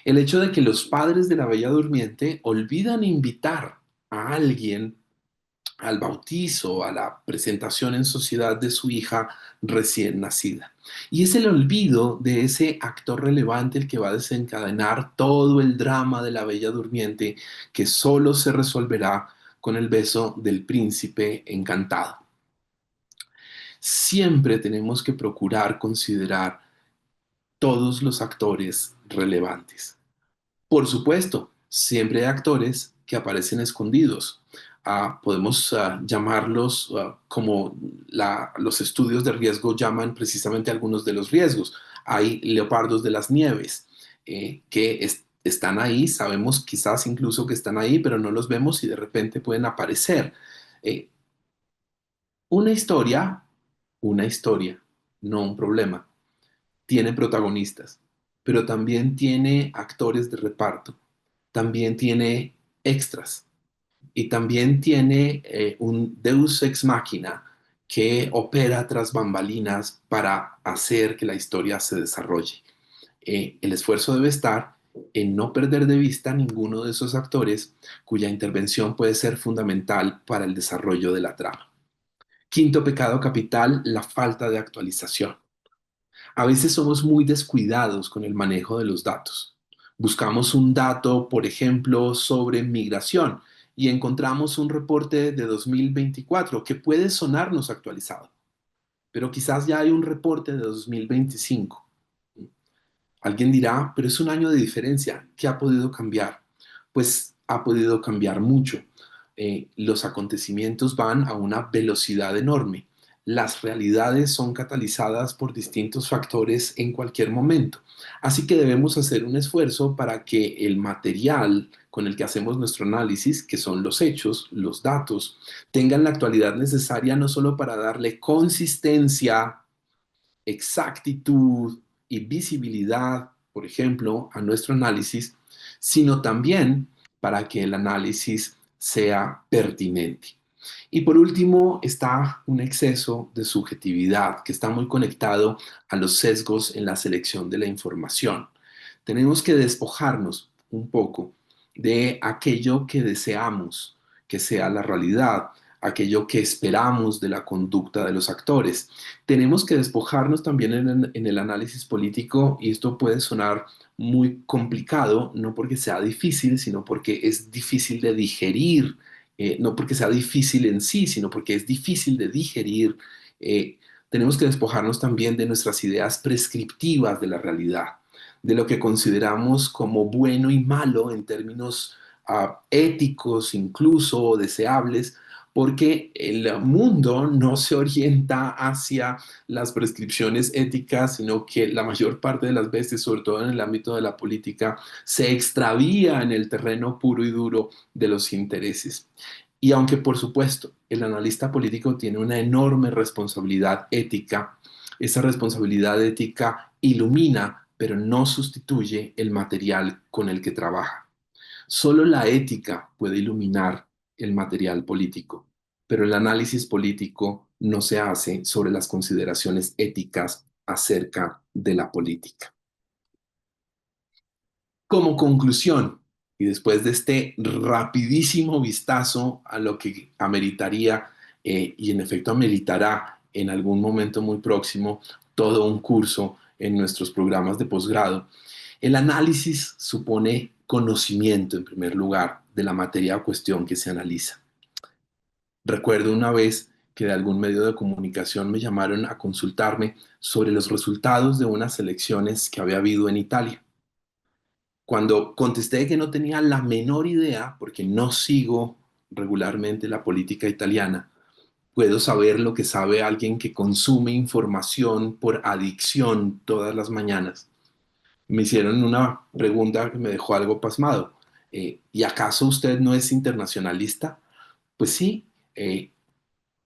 El hecho de que los padres de la Bella Durmiente olvidan invitar a alguien al bautizo, a la presentación en sociedad de su hija recién nacida. Y es el olvido de ese actor relevante el que va a desencadenar todo el drama de la Bella Durmiente, que solo se resolverá con el beso del príncipe encantado. Siempre tenemos que procurar considerar todos los actores relevantes. Por supuesto, siempre hay actores que aparecen escondidos. Podemos llamarlos como los estudios de riesgo llaman precisamente algunos de los riesgos. Hay leopardos de las nieves están ahí, sabemos quizás incluso que están ahí, pero no los vemos y de repente pueden aparecer. Eh, una historia, una historia, no un problema, tiene protagonistas, pero también tiene actores de reparto, también tiene extras y también tiene un deus ex machina que opera tras bambalinas para hacer que la historia se desarrolle. El esfuerzo debe estar en no perder de vista ninguno de esos actores cuya intervención puede ser fundamental para el desarrollo de la trama. Quinto pecado capital, la falta de actualización. A veces somos muy descuidados con el manejo de los datos. Buscamos un dato, por ejemplo, sobre migración y encontramos un reporte de 2024 que puede sonarnos actualizado, pero quizás ya hay un reporte de 2025. Alguien dirá, pero es un año de diferencia. ¿Qué ha podido cambiar? Pues ha podido cambiar mucho. Los acontecimientos van a una velocidad enorme. Las realidades son catalizadas por distintos factores en cualquier momento. Así que debemos hacer un esfuerzo para que el material con el que hacemos nuestro análisis, que son los hechos, los datos, tengan la actualidad necesaria no solo para darle consistencia, exactitud y visibilidad, por ejemplo, a nuestro análisis, sino también para que el análisis sea pertinente. Y por último está un exceso de subjetividad que está muy conectado a los sesgos en la selección de la información. Tenemos que despojarnos un poco de aquello que deseamos que sea la realidad, aquello que esperamos de la conducta de los actores. Tenemos que despojarnos también en el análisis político, y esto puede sonar muy complicado, no porque sea difícil, sino porque es difícil de digerir, no porque sea difícil en sí, sino porque es difícil de digerir. Tenemos que despojarnos también de nuestras ideas prescriptivas de la realidad, de lo que consideramos como bueno y malo en términos éticos incluso o deseables, porque el mundo no se orienta hacia las prescripciones éticas, sino que la mayor parte de las veces, sobre todo en el ámbito de la política, se extravía en el terreno puro y duro de los intereses. Y aunque por supuesto el analista político tiene una enorme responsabilidad ética, esa responsabilidad ética ilumina, pero no sustituye el material con el que trabaja. Solo la ética puede iluminar el material político, pero el análisis político no se hace sobre las consideraciones éticas acerca de la política. Como conclusión, y después de este rapidísimo vistazo a lo que ameritaría y en efecto ameritará en algún momento muy próximo todo un curso en nuestros programas de posgrado, el análisis supone conocimiento en primer lugar de la materia o cuestión que se analiza. Recuerdo una vez que de algún medio de comunicación me llamaron a consultarme sobre los resultados de unas elecciones que había habido en Italia. Cuando contesté que no tenía la menor idea, porque no sigo regularmente la política italiana, puedo saber lo que sabe alguien que consume información por adicción todas las mañanas. Me hicieron una pregunta que me dejó algo pasmado. ¿Y acaso usted no es internacionalista? Pues sí,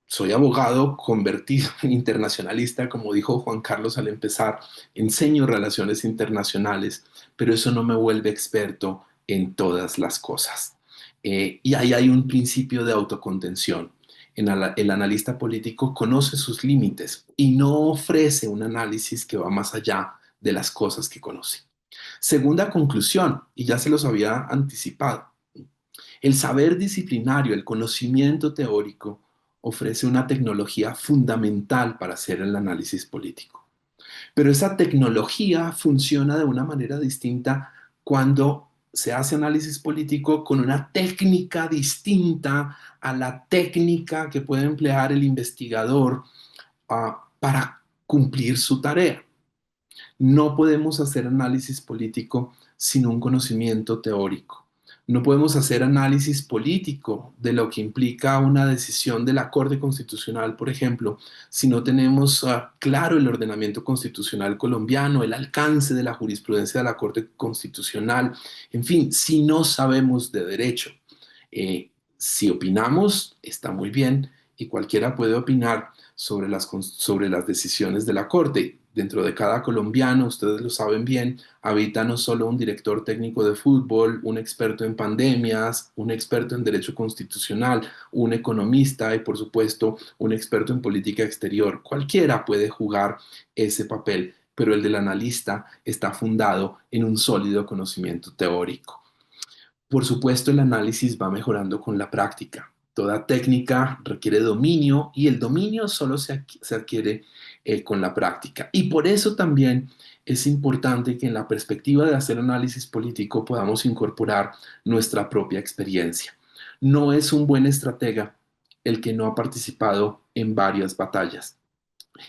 soy abogado convertido en internacionalista, como dijo Juan Carlos al empezar, enseño relaciones internacionales, pero eso no me vuelve experto en todas las cosas. Y ahí hay un principio de autocontención. El analista político conoce sus límites y no ofrece un análisis que va más allá de las cosas que conoce. Segunda conclusión, y ya se los había anticipado, el saber disciplinario, el conocimiento teórico, ofrece una tecnología fundamental para hacer el análisis político. Pero esa tecnología funciona de una manera distinta cuando se hace análisis político con una técnica distinta a la técnica que puede emplear el investigador para cumplir su tarea. No podemos hacer análisis político sin un conocimiento teórico. No podemos hacer análisis político de lo que implica una decisión de la Corte Constitucional, por ejemplo, si no tenemos claro el ordenamiento constitucional colombiano, el alcance de la jurisprudencia de la Corte Constitucional, en fin, si no sabemos de derecho. Si opinamos, está muy bien y cualquiera puede opinar sobre las decisiones de la Corte. Dentro de cada colombiano, ustedes lo saben bien, habita no solo un director técnico de fútbol, un experto en pandemias, un experto en derecho constitucional, un economista y por supuesto un experto en política exterior. Cualquiera puede jugar ese papel, pero el del analista está fundado en un sólido conocimiento teórico. Por supuesto, el análisis va mejorando con la práctica. Toda técnica requiere dominio y el dominio solo se adquiere con la práctica. Y por eso también es importante que en la perspectiva de hacer análisis político podamos incorporar nuestra propia experiencia. No es un buen estratega el que no ha participado en varias batallas.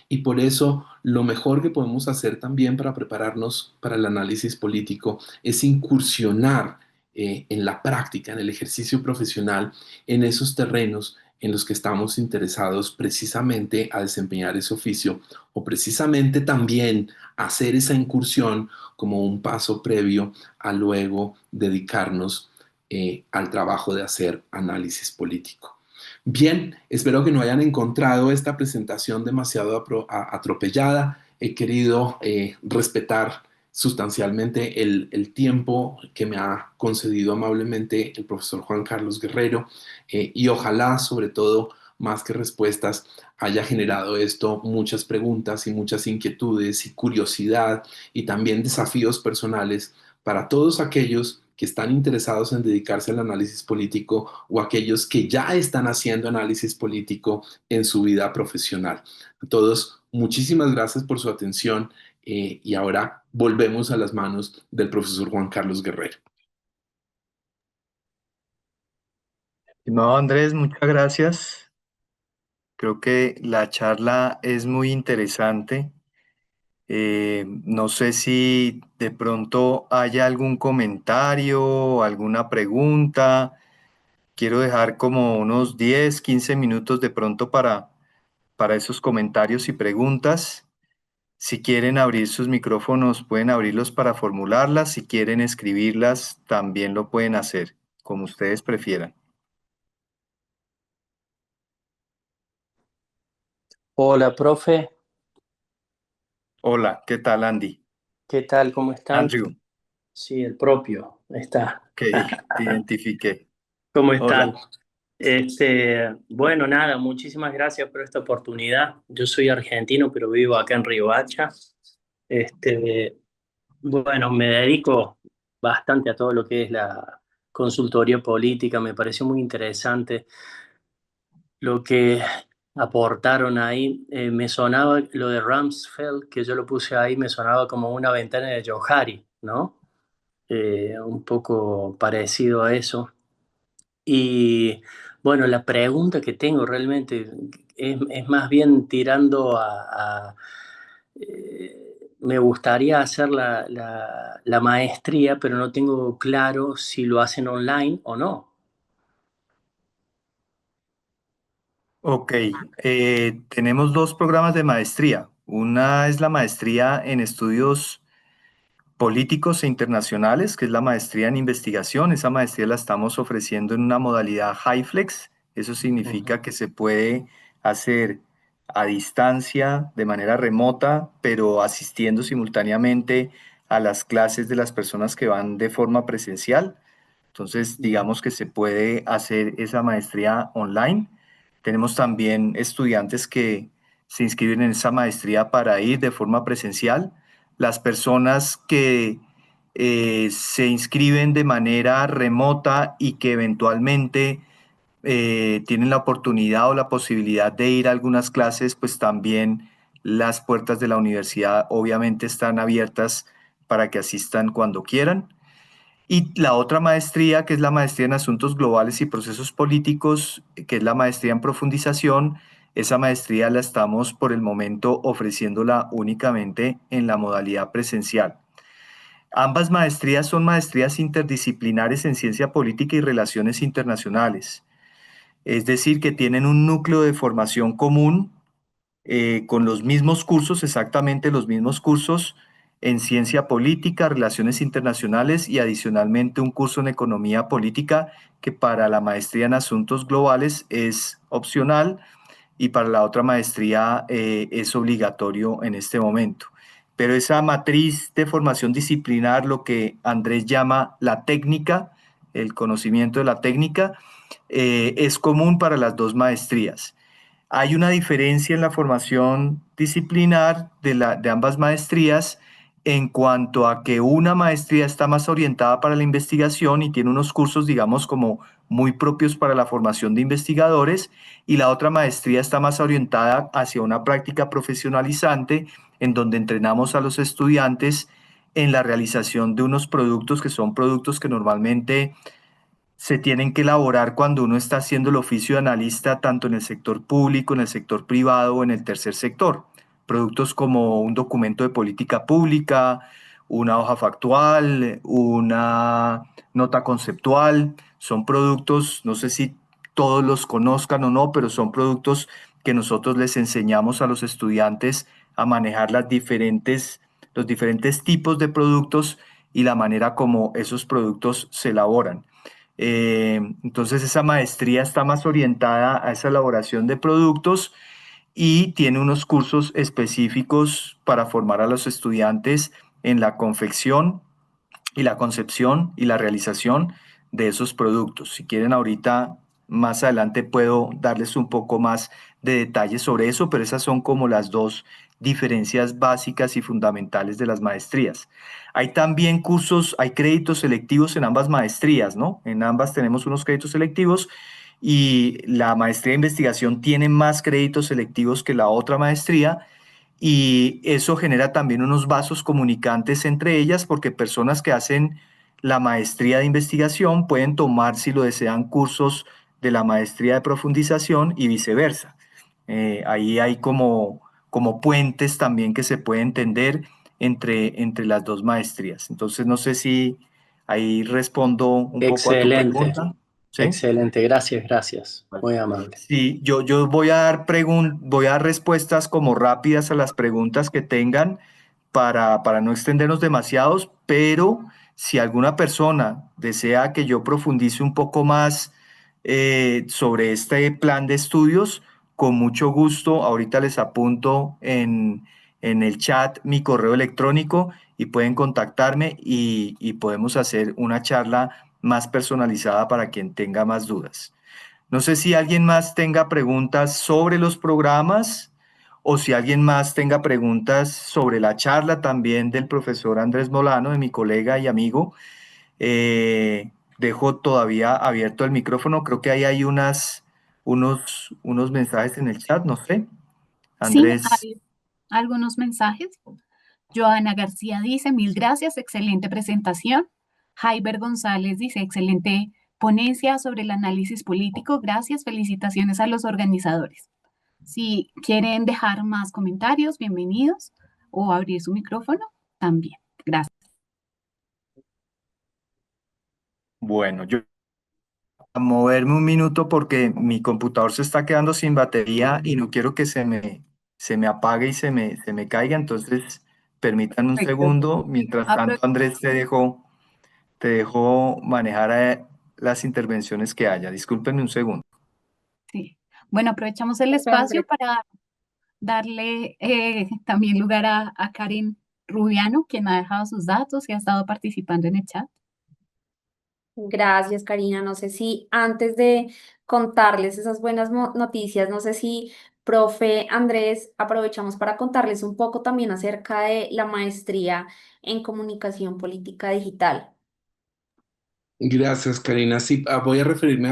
Y por eso lo mejor que podemos hacer también para prepararnos para el análisis político es incursionar en la práctica, en el ejercicio profesional, en esos terrenos en los que estamos interesados precisamente a desempeñar ese oficio o precisamente también hacer esa incursión como un paso previo a luego dedicarnos al trabajo de hacer análisis político. Bien, espero que no hayan encontrado esta presentación demasiado atropellada. He querido respetar sustancialmente el tiempo que me ha concedido amablemente el profesor Juan Carlos Guerrero y ojalá, sobre todo, más que respuestas, haya generado esto muchas preguntas y muchas inquietudes y curiosidad y también desafíos personales para todos aquellos que están interesados en dedicarse al análisis político o aquellos que ya están haciendo análisis político en su vida profesional. A todos, muchísimas gracias por su atención y ahora volvemos a las manos del profesor Juan Carlos Guerrero. No, Andrés, muchas gracias. Creo que la charla es muy interesante. No sé si de pronto haya algún comentario, alguna pregunta. Quiero dejar como unos 10, 15 minutos de pronto para esos comentarios y preguntas. Si quieren abrir sus micrófonos, pueden abrirlos para formularlas. Si quieren escribirlas, también lo pueden hacer, como ustedes prefieran. Hola, profe, Hola, ¿qué tal, Andy? ¿qué tal? ¿Cómo están? Andrew, Sí, el propio está. ok, te identifiqué. ¿Cómo Hola. están? Bueno, nada, muchísimas gracias por esta oportunidad. Yo soy argentino, pero vivo acá en Riohacha. Este, bueno, me dedico bastante a todo lo que es la consultoría política. Me pareció muy interesante lo que aportaron ahí. Me sonaba lo de Rumsfeld, que yo lo puse ahí, me sonaba como una ventana de Johari, ¿no? Un poco parecido a eso. Y bueno, la pregunta que tengo realmente es más bien tirando me gustaría hacer la maestría, pero no tengo claro si lo hacen online o no. Ok, tenemos dos programas de maestría. Una es la maestría en estudios políticos e internacionales, que es la maestría en investigación. Esa maestría la estamos ofreciendo en una modalidad HyFlex. Eso Ujú, significa que se puede hacer a distancia, de manera remota, pero asistiendo simultáneamente a las clases de las personas que van de forma presencial. Entonces, ujú, digamos que se puede hacer esa maestría online. Tenemos también estudiantes que se inscriben en esa maestría para ir de forma presencial. Las personas que se inscriben de manera remota y que eventualmente tienen la oportunidad o la posibilidad de ir a algunas clases, pues también las puertas de la universidad obviamente están abiertas para que asistan cuando quieran. Y la otra maestría, que es la maestría en asuntos globales y procesos políticos, que es la maestría en profundización, esa maestría la estamos por el momento ofreciéndola únicamente en la modalidad presencial. Ambas maestrías son maestrías interdisciplinares en ciencia política y relaciones internacionales, es decir, que tienen un núcleo de formación común con los mismos cursos, exactamente los mismos cursos en ciencia política, relaciones internacionales y adicionalmente un curso en economía política que para la maestría en asuntos globales es opcional y para la otra maestría es obligatorio en este momento. Pero esa matriz de formación disciplinar, lo que Andrés llama la técnica, el conocimiento de la técnica, es común para las dos maestrías. Hay una diferencia en la formación disciplinar de ambas maestrías en cuanto a que una maestría está más orientada para la investigación y tiene unos cursos, digamos, como muy propios para la formación de investigadores, y la otra maestría está más orientada hacia una práctica profesionalizante en donde entrenamos a los estudiantes en la realización de unos productos que son productos que normalmente se tienen que elaborar cuando uno está haciendo el oficio de analista tanto en el sector público, en el sector privado o en el tercer sector. Productos como un documento de política pública, una hoja factual, una nota conceptual, son productos, no sé si todos los conozcan o no, pero son productos que nosotros les enseñamos a los estudiantes a manejar los diferentes tipos de productos y la manera como esos productos se elaboran. Entonces esa maestría está más orientada a esa elaboración de productos y tiene unos cursos específicos para formar a los estudiantes en la confección y la concepción y la realización de esos productos. Si quieren ahorita, más adelante puedo darles un poco más de detalles sobre eso, pero esas son como las dos diferencias básicas y fundamentales de las maestrías. Hay también cursos, hay créditos selectivos en ambas maestrías, ¿no? En ambas tenemos unos créditos selectivos y la maestría de investigación tiene más créditos selectivos que la otra maestría y eso genera también unos vasos comunicantes entre ellas porque personas que hacen la maestría de investigación pueden tomar, si lo desean, cursos de la maestría de profundización y viceversa. Ahí hay como como puentes también que se puede entender entre las dos maestrías. Entonces, no sé si ahí respondo un poco a tu Excelente, pregunta, ¿sí? excelente. Gracias, gracias. Vale. Muy amable. Sí, yo voy a dar respuestas como rápidas a las preguntas que tengan para no extendernos demasiados, pero si alguna persona desea que yo profundice un poco más sobre este plan de estudios, con mucho gusto, ahorita les apunto en el chat mi correo electrónico y pueden contactarme y podemos hacer una charla más personalizada para quien tenga más dudas. No sé si alguien más tenga preguntas sobre los programas o si alguien más tenga preguntas sobre la charla también del profesor Andrés Molano, de mi colega y amigo. Dejo todavía abierto el micrófono. Creo que ahí hay unos mensajes en el chat, no sé. Sí, Andrés, hay algunos mensajes. Joana García dice, mil gracias, excelente presentación. Jaiber González dice, excelente ponencia sobre el análisis político. Gracias, felicitaciones a los organizadores. Si quieren dejar más comentarios, bienvenidos, o abrir su micrófono, también. Gracias. bueno, yo a moverme un minuto porque mi computador se está quedando sin batería y no quiero que se me apague y se me caiga. Entonces, permítanme un Perfecto. segundo. Mientras tanto, Andrés, te dejo manejar las intervenciones que haya. Discúlpenme un segundo. Sí. Bueno, aprovechamos el espacio para darle también lugar a Karen Rubiano, quien ha dejado sus datos y ha estado participando en el chat. Gracias, Karina. No sé si antes de contarles esas buenas noticias, no sé si, profe Andrés, aprovechamos para contarles un poco también acerca de la maestría en comunicación política digital. Gracias, Karina. Sí, voy a referirme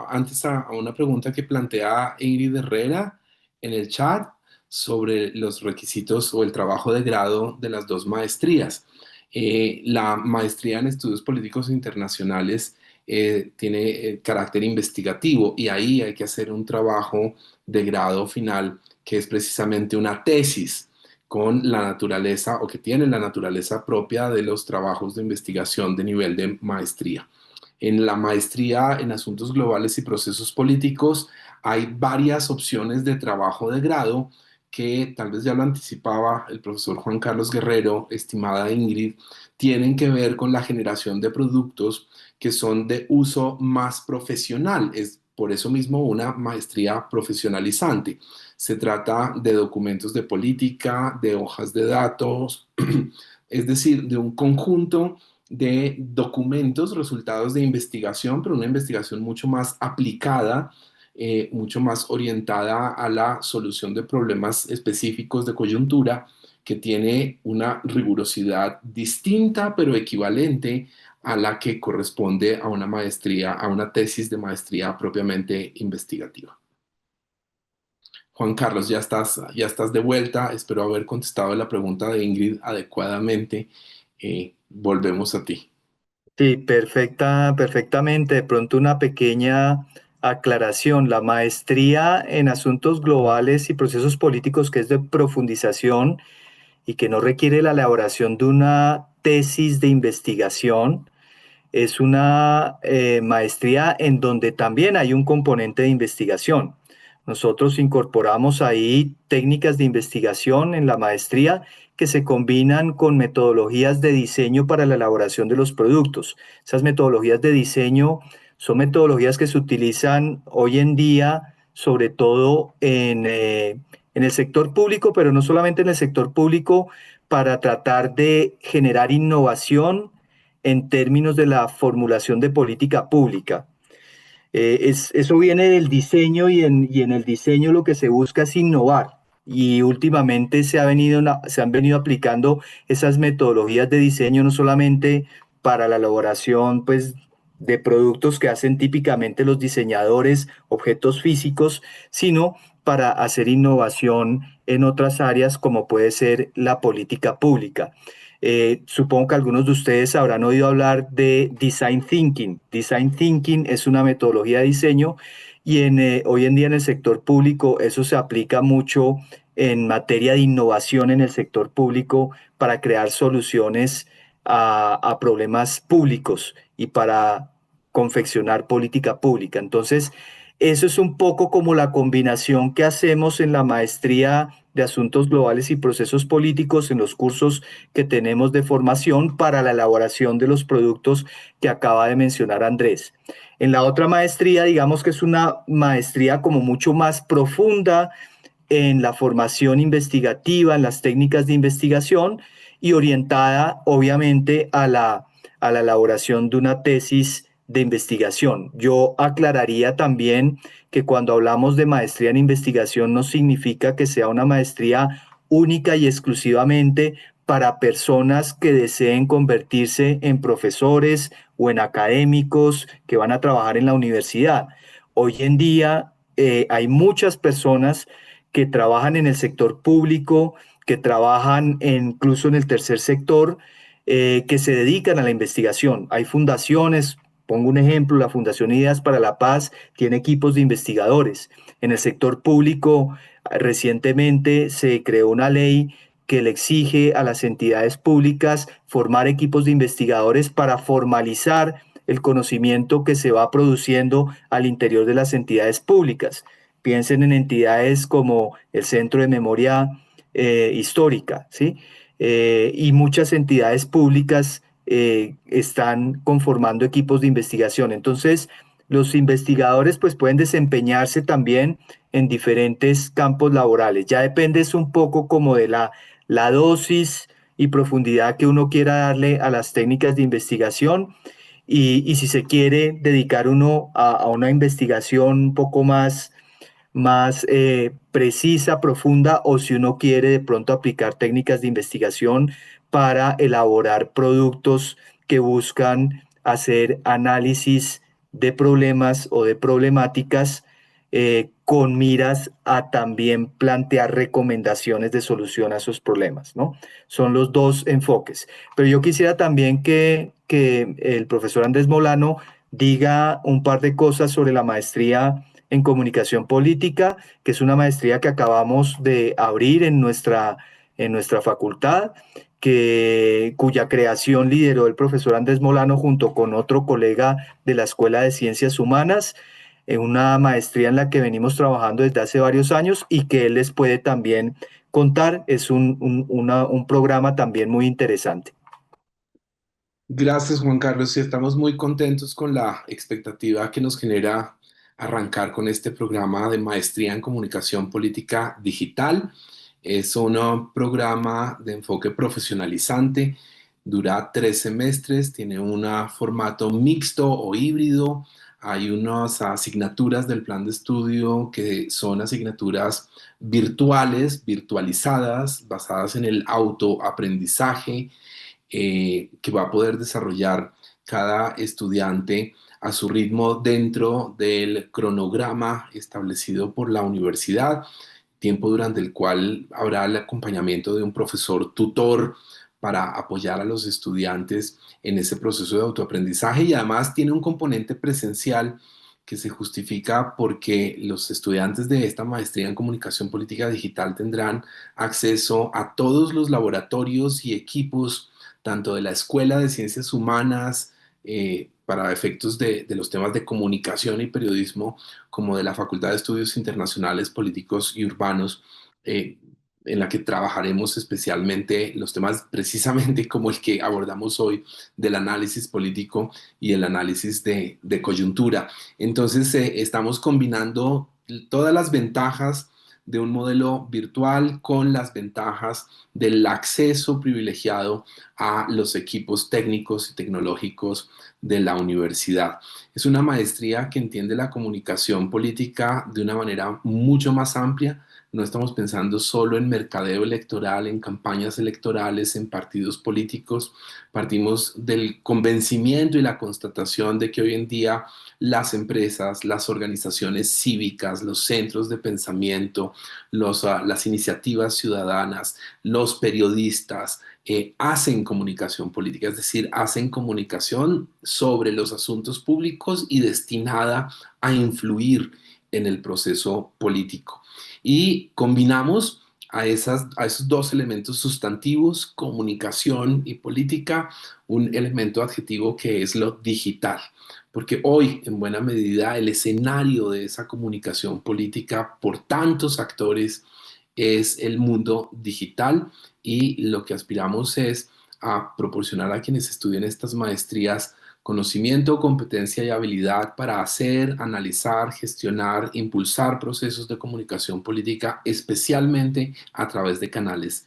antes a una pregunta que plantea Ingrid Herrera en el chat sobre los requisitos o el trabajo de grado de las dos maestrías. La maestría en estudios políticos internacionales tiene carácter investigativo y ahí hay que hacer un trabajo de grado final que es precisamente una tesis con la naturaleza o que tiene la naturaleza propia de los trabajos de investigación de nivel de maestría. En la maestría en asuntos globales y procesos políticos hay varias opciones de trabajo de grado que tal vez ya lo anticipaba el profesor Juan Carlos Guerrero, estimada Ingrid, tienen que ver con la generación de productos que son de uso más profesional. Es por eso mismo una maestría profesionalizante. Se trata de documentos de política, de hojas de datos, es decir, de un conjunto de documentos, resultados de investigación, pero una investigación mucho más aplicada, mucho más orientada a la solución de problemas específicos de coyuntura, que tiene una rigurosidad distinta, pero equivalente a la que corresponde a una maestría, a una tesis de maestría propiamente investigativa. Juan Carlos, ya estás de vuelta. Espero haber contestado la pregunta de Ingrid adecuadamente. Volvemos a ti. Sí, perfectamente. De pronto una pequeña aclaración. La maestría en asuntos globales y procesos políticos, que es de profundización y que no requiere la elaboración de una tesis de investigación, es una maestría en donde también hay un componente de investigación. Nosotros incorporamos ahí técnicas de investigación en la maestría que se combinan con metodologías de diseño para la elaboración de los productos. Esas metodologías de diseño son metodologías que se utilizan hoy en día, sobre todo en el sector público, pero no solamente en el sector público, para tratar de generar innovación en términos de la formulación de política pública. Eso viene del diseño y en el diseño lo que se busca es innovar. Y últimamente se han venido aplicando esas metodologías de diseño no solamente para la elaboración pues, de productos que hacen típicamente los diseñadores, objetos físicos, sino para hacer innovación en otras áreas como puede ser la política pública. Supongo que algunos de ustedes habrán oído hablar de Design Thinking. Design Thinking es una metodología de diseño y hoy en día en el sector público eso se aplica mucho en materia de innovación en el sector público para crear soluciones a problemas públicos y para confeccionar política pública. Entonces, eso es un poco como la combinación que hacemos en la maestría de Asuntos Globales y Procesos Políticos en los cursos que tenemos de formación para la elaboración de los productos que acaba de mencionar Andrés. En la otra maestría, digamos que es una maestría como mucho más profunda en la formación investigativa, en las técnicas de investigación y orientada obviamente a la elaboración de una tesis de investigación. Yo aclararía también que cuando hablamos de maestría en investigación no significa que sea una maestría única y exclusivamente para personas que deseen convertirse en profesores o en académicos que van a trabajar en la universidad. Hoy en día hay muchas personas que trabajan en el sector público, que trabajan incluso en el tercer sector, que se dedican a la investigación. Hay fundaciones, pongo un ejemplo, la Fundación Ideas para la Paz tiene equipos de investigadores. En el sector público, recientemente se creó una ley que le exige a las entidades públicas formar equipos de investigadores para formalizar el conocimiento que se va produciendo al interior de las entidades públicas. Piensen en entidades como el Centro de Memoria Histórica, ¿sí? Y muchas entidades públicas están conformando equipos de investigación. Entonces, los investigadores pues pueden desempeñarse también en diferentes campos laborales. Ya depende es un poco como de la dosis y profundidad que uno quiera darle a las técnicas de investigación y si se quiere dedicar uno a una investigación un poco más precisa, profunda, o si uno quiere de pronto aplicar técnicas de investigación para elaborar productos que buscan hacer análisis de problemas o de problemáticas con miras a también plantear recomendaciones de solución a esos problemas, ¿no? Son los dos enfoques. Pero yo quisiera también que el profesor Andrés Molano diga un par de cosas sobre la maestría en comunicación política, que es una maestría que acabamos de abrir en nuestra facultad, cuya creación lideró el profesor Andrés Molano junto con otro colega de la Escuela de Ciencias Humanas, en una maestría en la que venimos trabajando desde hace varios años y que él les puede también contar. Es un programa también muy interesante. Gracias, Juan Carlos. Sí, estamos muy contentos con la expectativa que nos genera arrancar con este programa de maestría en comunicación política digital. Es un programa de enfoque profesionalizante, dura 3 semestres, tiene un formato mixto o híbrido. Hay unas asignaturas del plan de estudio que son asignaturas virtuales, virtualizadas, basadas en el autoaprendizaje que va a poder desarrollar cada estudiante a su ritmo dentro del cronograma establecido por la universidad, tiempo durante el cual habrá el acompañamiento de un profesor tutor para apoyar a los estudiantes en ese proceso de autoaprendizaje y además tiene un componente presencial que se justifica porque los estudiantes de esta maestría en comunicación política digital tendrán acceso a todos los laboratorios y equipos tanto de la Escuela de Ciencias Humanas para efectos de los temas de comunicación y periodismo, como de la Facultad de Estudios Internacionales, Políticos y Urbanos, eh, en la que trabajaremos especialmente los temas precisamente como el que abordamos hoy del análisis político y el análisis de coyuntura. Entonces, estamos combinando todas las ventajas de un modelo virtual con las ventajas del acceso privilegiado a los equipos técnicos y tecnológicos de la universidad. Es una maestría que entiende la comunicación política de una manera mucho más amplia. No estamos pensando solo en mercadeo electoral, en campañas electorales, en partidos políticos. Partimos del convencimiento y la constatación de que hoy en día las empresas, las organizaciones cívicas, los centros de pensamiento, las iniciativas ciudadanas, los periodistas, hacen comunicación política, es decir, hacen comunicación sobre los asuntos públicos y destinada a influir en el proceso político. Y combinamos a esos dos elementos sustantivos, comunicación y política, un elemento adjetivo que es lo digital, porque hoy en buena medida el escenario de esa comunicación política por tantos actores es el mundo digital y lo que aspiramos es a proporcionar a quienes estudian estas maestrías conocimiento, competencia y habilidad para hacer, analizar, gestionar, impulsar procesos de comunicación política, especialmente a través de canales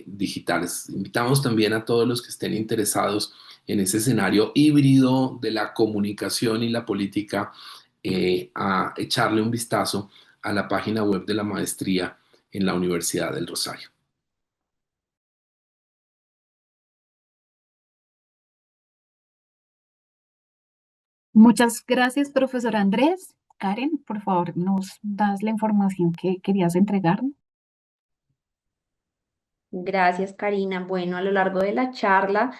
digitales. Invitamos también a todos los que estén interesados en ese escenario híbrido de la comunicación y la política a echarle un vistazo a la página web de la maestría en la Universidad del Rosario. Muchas gracias, profesor Andrés. Karen, por favor, nos das la información que querías entregar. Gracias, Karina. Bueno, a lo largo de la charla,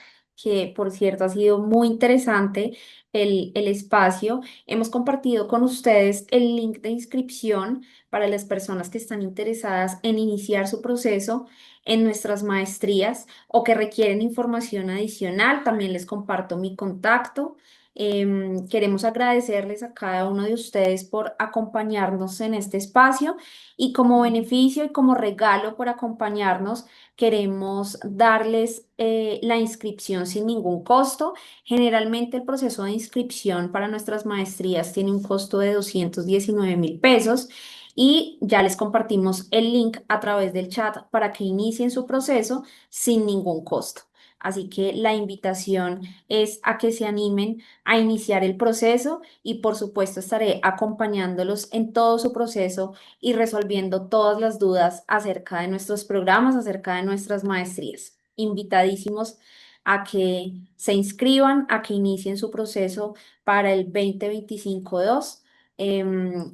que por cierto ha sido muy interesante el espacio, hemos compartido con ustedes el link de inscripción para las personas que están interesadas en iniciar su proceso en nuestras maestrías o que requieren información adicional. También les comparto mi contacto. Queremos agradecerles a cada uno de ustedes por acompañarnos en este espacio y como beneficio y como regalo por acompañarnos queremos darles la inscripción sin ningún costo. Generalmente el proceso de inscripción para nuestras maestrías tiene un costo de 219.000 pesos y ya les compartimos el link a través del chat para que inicien su proceso sin ningún costo. Así que la invitación es a que se animen a iniciar el proceso y por supuesto estaré acompañándolos en todo su proceso y resolviendo todas las dudas acerca de nuestros programas, acerca de nuestras maestrías. Invitadísimos a que se inscriban, a que inicien su proceso para el 2025-2.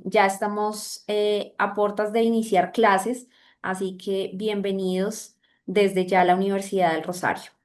Ya estamos a puertas de iniciar clases, así que bienvenidos desde ya a la Universidad del Rosario.